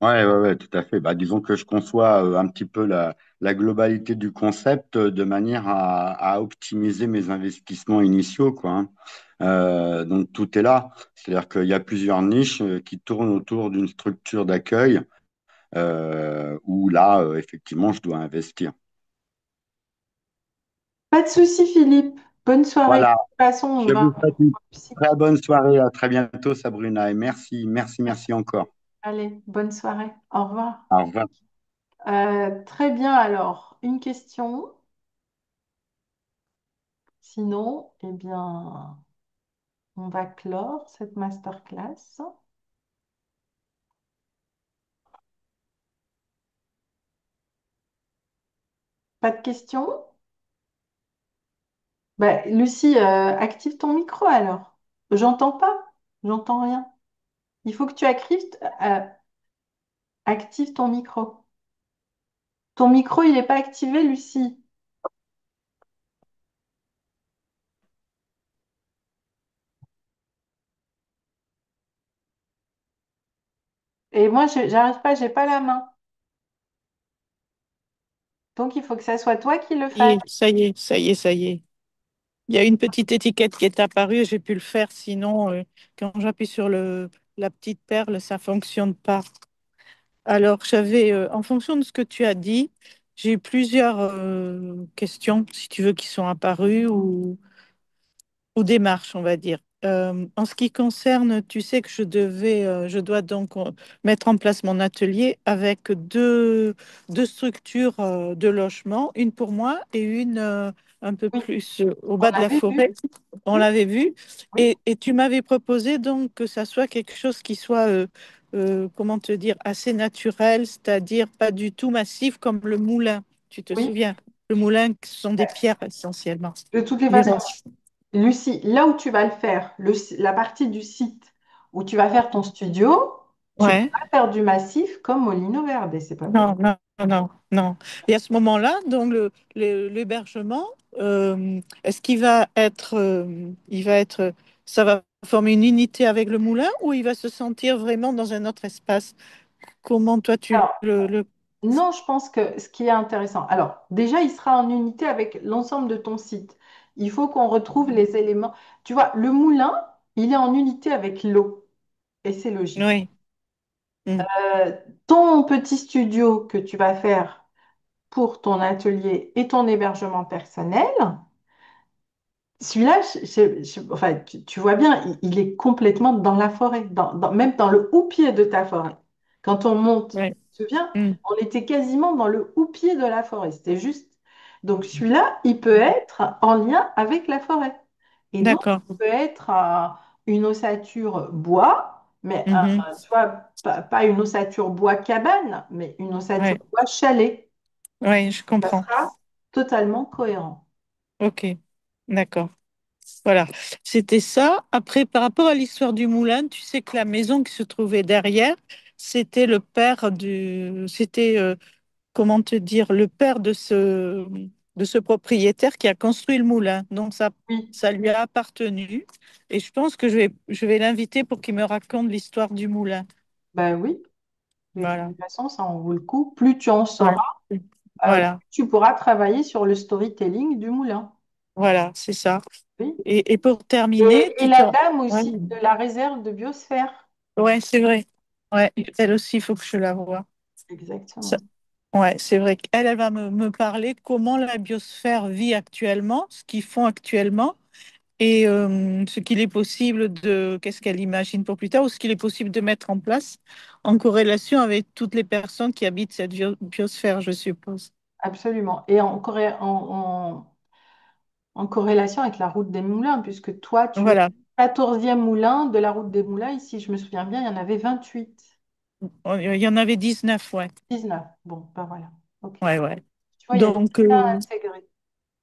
Speaker 6: Ouais, ouais, ouais, tout à fait. Bah, disons que je conçois un petit peu la globalité du concept de manière à optimiser mes investissements initiaux, quoi, hein. Donc tout est là. C'est-à-dire qu'il y a plusieurs niches qui tournent autour d'une structure d'accueil où là, effectivement, je dois investir.
Speaker 1: Pas de souci, Philippe. Bonne soirée. De
Speaker 6: Voilà,
Speaker 1: toute façon, on
Speaker 6: je
Speaker 1: va.
Speaker 6: vous souhaite une très bonne soirée. À très bientôt, Sabrina. Et merci, merci, merci encore.
Speaker 1: Allez, bonne soirée. Au revoir.
Speaker 6: Au revoir.
Speaker 1: Très bien, alors, une question. Sinon, eh bien, on va clore cette masterclass. Pas de questions? Bah, Lucie, active ton micro alors. J'entends pas, j'entends rien. Il faut que tu actives ton micro. Ton micro, il n'est pas activé, Lucie. Et moi, j'arrive pas, j'ai pas la main. Donc, il faut que ça soit toi qui le
Speaker 2: Ça y
Speaker 1: fasses.
Speaker 2: est, ça y est, ça y est, ça y est. Il y a une petite étiquette qui est apparue et j'ai pu le faire. Sinon, quand j'appuie sur la petite perle, ça fonctionne pas. Alors, en fonction de ce que tu as dit, j'ai eu plusieurs questions, si tu veux, qui sont apparues ou démarches, on va dire. En ce qui concerne, tu sais que je dois donc mettre en place mon atelier avec deux structures de logement, une pour moi et une un peu
Speaker 1: Oui,
Speaker 2: plus au
Speaker 1: on
Speaker 2: bas de la
Speaker 1: avait vu.
Speaker 2: forêt. On
Speaker 1: Oui,
Speaker 2: l'avait vu.
Speaker 1: oui,
Speaker 2: Et tu m'avais proposé donc que ça soit quelque chose qui soit, comment te dire, assez naturel, c'est-à-dire pas du tout massif comme le moulin. Tu te
Speaker 1: oui.
Speaker 2: souviens? Le moulin, ce sont des pierres essentiellement.
Speaker 1: De toutes les
Speaker 2: Les
Speaker 1: façons,
Speaker 2: roches.
Speaker 1: Lucie, là où tu vas le faire, la partie du site où tu vas faire ton studio, tu peux
Speaker 2: Ouais.
Speaker 1: pas faire du massif comme Molino Verde, c'est pas possible.
Speaker 2: Non, non, non, non. Et à ce moment-là, donc l'hébergement, est-ce qu'il va être, ça va former une unité avec le moulin ou il va se sentir vraiment dans un autre espace? Comment toi tu
Speaker 1: Alors,
Speaker 2: le...
Speaker 1: non, je pense que ce qui est intéressant, alors déjà, il sera en unité avec l'ensemble de ton site. Il faut qu'on retrouve les éléments. Tu vois, le moulin, il est en unité avec l'eau, et c'est logique.
Speaker 2: Oui. Mm.
Speaker 1: Euh, Ton petit studio que tu vas faire pour ton atelier et ton hébergement personnel, celui-là, enfin, tu vois bien, il est complètement dans la forêt, même dans le houppier de ta forêt. Quand on monte,
Speaker 2: Ouais.
Speaker 1: tu te souviens,
Speaker 2: Mm.
Speaker 1: on était quasiment dans le houppier de la forêt. C'était juste. Donc celui-là, il peut être en lien avec la forêt. Et donc,
Speaker 2: D'accord.
Speaker 1: il peut être une ossature bois, mais
Speaker 2: Mhm.
Speaker 1: tu vois, pas une ossature bois cabane, mais une ossature
Speaker 2: Ouais.
Speaker 1: bois chalet.
Speaker 2: Ouais, je
Speaker 1: Ça
Speaker 2: comprends.
Speaker 1: sera totalement cohérent.
Speaker 2: Ok. D'accord. Voilà, c'était ça. Après, par rapport à l'histoire du moulin, tu sais que la maison qui se trouvait derrière, c'était, comment te dire, le père de ce propriétaire qui a construit le moulin. Donc
Speaker 1: Oui,
Speaker 2: ça lui a appartenu. Et je pense que je vais l'inviter pour qu'il me raconte l'histoire du moulin.
Speaker 1: ben oui. De toute
Speaker 2: Voilà.
Speaker 1: façon, ça en vaut le coup. Plus tu en
Speaker 2: Ouais.
Speaker 1: sauras,
Speaker 2: Voilà,
Speaker 1: plus tu pourras travailler sur le storytelling du moulin.
Speaker 2: voilà, c'est ça.
Speaker 1: Oui.
Speaker 2: Et pour terminer,
Speaker 1: Et
Speaker 2: tu te...
Speaker 1: la dame
Speaker 2: Ouais,
Speaker 1: aussi de la réserve de biosphère.
Speaker 2: ouais, c'est vrai. Ouais, elle aussi, il faut que je la voie. Ça-
Speaker 1: Exactement.
Speaker 2: Ouais, c'est vrai qu'elle, elle va me parler comment la biosphère vit actuellement, ce qu'ils font actuellement et ce qu'il est possible qu'est-ce qu'elle imagine pour plus tard ou ce qu'il est possible de mettre en place en corrélation avec toutes les personnes qui habitent cette biosphère, je suppose.
Speaker 1: Absolument. Et en corrélation avec la route des moulins, puisque toi, tu es
Speaker 2: Voilà.
Speaker 1: 14e moulin de la route des moulins. Ici, je me souviens bien, il y en avait 28.
Speaker 2: Il y en avait 19, ouais.
Speaker 1: 19. Bon, ben voilà. OK.
Speaker 2: Ouais, ouais.
Speaker 1: Tu vois, il y a tout
Speaker 2: Donc,
Speaker 1: ça à intégrer.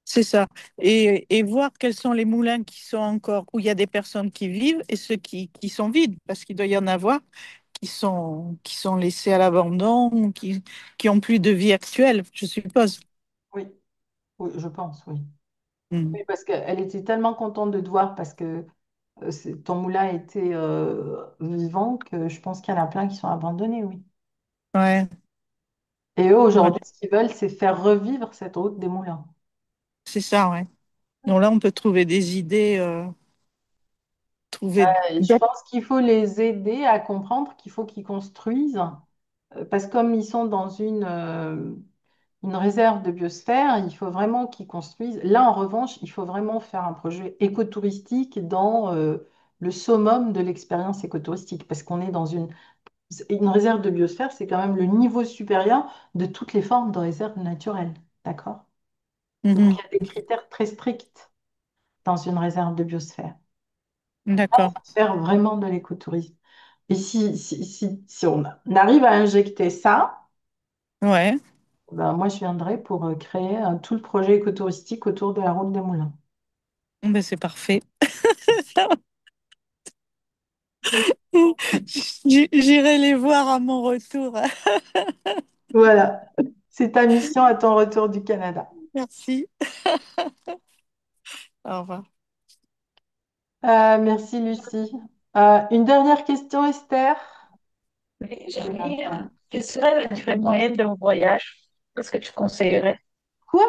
Speaker 2: c'est ça. Et voir quels sont les moulins qui sont encore, où il y a des personnes qui vivent et ceux qui sont vides, parce qu'il doit y en avoir qui sont laissés à l'abandon, ou qui ont plus de vie actuelle, je suppose.
Speaker 1: Oui, oui, je pense, oui.
Speaker 2: Mm.
Speaker 1: Oui, parce qu'elle était tellement contente de te voir parce que ton moulin était vivant que je pense qu'il y en a plein qui sont abandonnés, oui.
Speaker 2: Ouais,
Speaker 1: Et eux,
Speaker 2: ouais,
Speaker 1: aujourd'hui, ce qu'ils veulent, c'est faire revivre cette route des moulins.
Speaker 2: c'est ça, ouais. Donc là, on peut trouver des idées, trouver
Speaker 1: Et je
Speaker 2: d'autres.
Speaker 1: pense qu'il faut les aider à comprendre qu'il faut qu'ils construisent, parce que comme ils sont dans une réserve de biosphère, il faut vraiment qu'ils construisent. Là, en revanche, il faut vraiment faire un projet écotouristique dans le summum de l'expérience écotouristique, parce qu'on est dans une réserve de biosphère, c'est quand même le niveau supérieur de toutes les formes de réserve naturelle. D'accord? Donc, il
Speaker 2: Mhm.
Speaker 1: y a des critères très stricts dans une réserve de biosphère.
Speaker 2: D'accord.
Speaker 1: Faire vraiment de l'écotourisme. Et si on arrive à injecter ça,
Speaker 2: Ouais,
Speaker 1: ben moi, je viendrai pour créer tout le projet écotouristique autour de la route des Moulins.
Speaker 2: ben c'est parfait. J'irai les voir à mon retour.
Speaker 1: Voilà, c'est ta mission à ton retour du Canada.
Speaker 2: Merci. Au revoir.
Speaker 1: Merci, Lucie. Une dernière question, Esther?
Speaker 5: Mais j'avais, quelle serait la durée moyenne d'un voyage? Qu'est-ce que tu conseillerais?
Speaker 1: Quoi?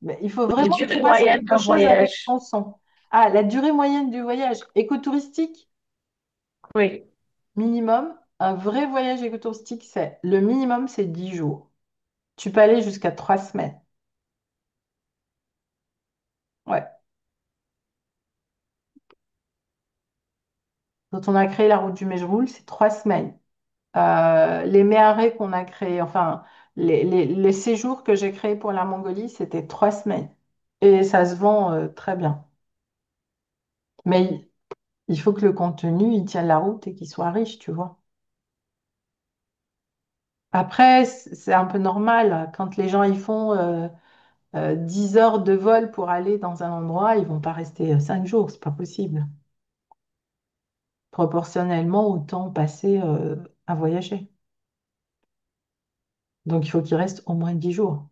Speaker 1: Mais il faut
Speaker 5: La
Speaker 1: vraiment que tu
Speaker 5: durée
Speaker 1: fasses
Speaker 5: moyenne
Speaker 1: quelque
Speaker 5: d'un
Speaker 1: chose avec
Speaker 5: voyage.
Speaker 1: ton son. Ah, la durée moyenne du voyage écotouristique,
Speaker 5: Oui.
Speaker 1: minimum. Un vrai voyage écotouristique, c'est le minimum, c'est 10 jours. Tu peux aller jusqu'à 3 semaines. Ouais. Quand on a créé la route du Mejroul, c'est 3 semaines. Les méharés qu'on a créés, enfin, les séjours que j'ai créés pour la Mongolie, c'était 3 semaines. Et ça se vend très bien. Mais il faut que le contenu, il tienne la route et qu'il soit riche, tu vois. Après, c'est un peu normal. Quand les gens ils font 10 heures de vol pour aller dans un endroit, ils vont pas rester 5 jours, c'est pas possible. Proportionnellement au temps passé à voyager. Donc il faut qu'il reste au moins 10 jours.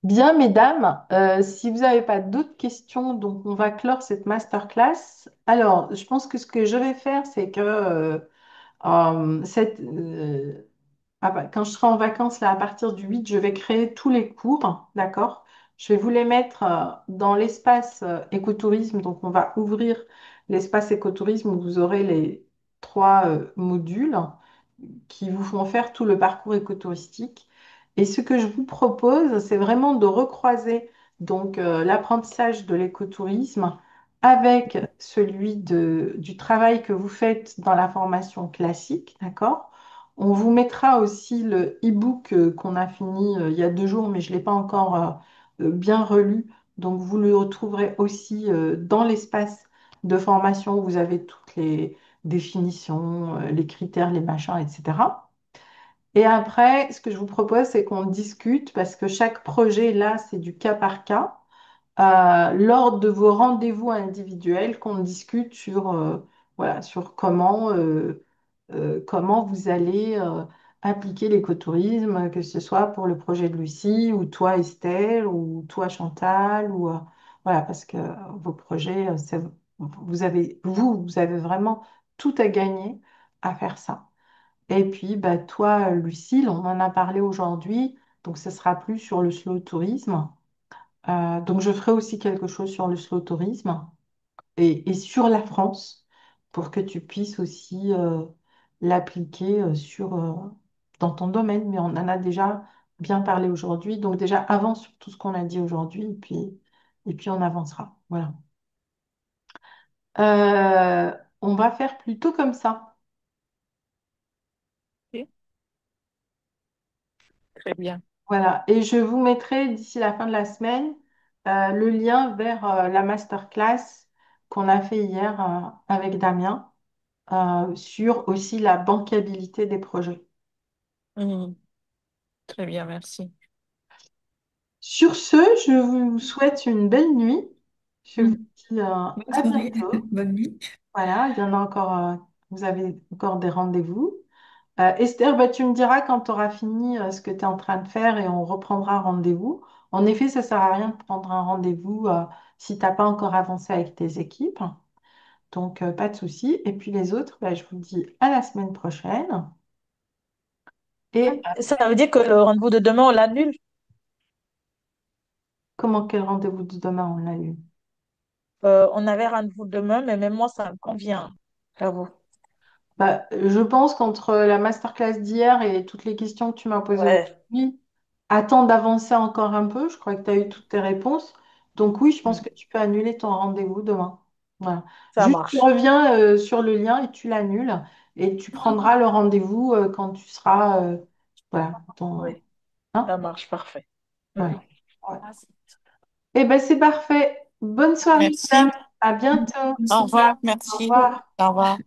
Speaker 1: Bien, mesdames, si vous n'avez pas d'autres questions, donc on va clore cette masterclass. Alors, je pense que ce que je vais faire, c'est que quand je serai en vacances, là, à partir du 8, je vais créer tous les cours, d'accord? Je vais vous les mettre dans l'espace écotourisme. Donc, on va ouvrir l'espace écotourisme où vous aurez les 3 modules qui vous font faire tout le parcours écotouristique. Et ce que je vous propose, c'est vraiment de recroiser donc l'apprentissage de l'écotourisme avec celui du travail que vous faites dans la formation classique, d'accord? On vous mettra aussi le e-book qu'on a fini il y a 2 jours, mais je ne l'ai pas encore bien relu. Donc, vous le retrouverez aussi dans l'espace de formation où vous avez toutes les définitions, les critères, les machins, etc. Et après, ce que je vous propose, c'est qu'on discute parce que chaque projet, là, c'est du cas par cas. Lors de vos rendez-vous individuels, qu'on discute sur, voilà, sur comment vous allez appliquer l'écotourisme, que ce soit pour le projet de Lucie, ou toi Estelle, ou toi Chantal, ou voilà, parce que vos projets, vous avez vraiment tout à gagner à faire ça. Et puis, bah, toi, Lucille, on en a parlé aujourd'hui, donc ce sera plus sur le slow tourisme. Donc, je ferai aussi quelque chose sur le slow tourisme et sur la France pour que tu puisses aussi l'appliquer dans ton domaine. Mais on en a déjà bien parlé aujourd'hui. Donc, déjà, avance sur tout ce qu'on a dit aujourd'hui et puis on avancera. Voilà. On va faire plutôt comme ça.
Speaker 2: Ok, très bien.
Speaker 1: Voilà. Et je vous mettrai d'ici la fin de la semaine le lien vers la masterclass qu'on a fait hier avec Damien sur aussi la bancabilité des projets.
Speaker 2: Mhm. Très bien, merci.
Speaker 1: Sur ce, je vous souhaite une belle nuit. Je vous
Speaker 4: Mm.
Speaker 1: dis
Speaker 4: Bonne
Speaker 1: à
Speaker 4: soirée,
Speaker 1: bientôt.
Speaker 4: bonne nuit.
Speaker 1: Voilà, il y en a encore, vous avez encore des rendez-vous. Esther, bah, tu me diras quand tu auras fini ce que tu es en train de faire et on reprendra rendez-vous. En effet, ça sert à rien de prendre un rendez-vous si tu n'as pas encore avancé avec tes équipes. Donc, pas de souci. Et puis les autres, bah, je vous dis à la semaine prochaine. Et
Speaker 5: Ça veut dire que le rendez-vous de demain, on l'annule?
Speaker 1: comment quel rendez-vous de demain on l'a eu?
Speaker 5: On avait rendez-vous demain, mais même moi, ça me convient, j'avoue.
Speaker 1: Bah, je pense qu'entre la masterclass d'hier et toutes les questions que tu m'as posées
Speaker 5: Ouais,
Speaker 1: aujourd'hui, attends d'avancer encore un peu. Je crois que tu as eu toutes tes réponses. Donc oui, je pense que
Speaker 5: mm,
Speaker 1: tu peux annuler ton rendez-vous demain. Voilà.
Speaker 5: ça
Speaker 1: Juste, tu
Speaker 5: marche.
Speaker 1: reviens sur le lien et tu l'annules. Et tu prendras le rendez-vous quand tu seras voilà,
Speaker 5: Oui,
Speaker 1: hein,
Speaker 5: ça marche, parfait. Mm.
Speaker 1: ouais. Ouais. Eh ben c'est parfait. Bonne soirée,
Speaker 2: Merci.
Speaker 1: madame. À bientôt.
Speaker 2: Au revoir.
Speaker 1: Au
Speaker 2: Merci.
Speaker 1: revoir.
Speaker 2: Au revoir.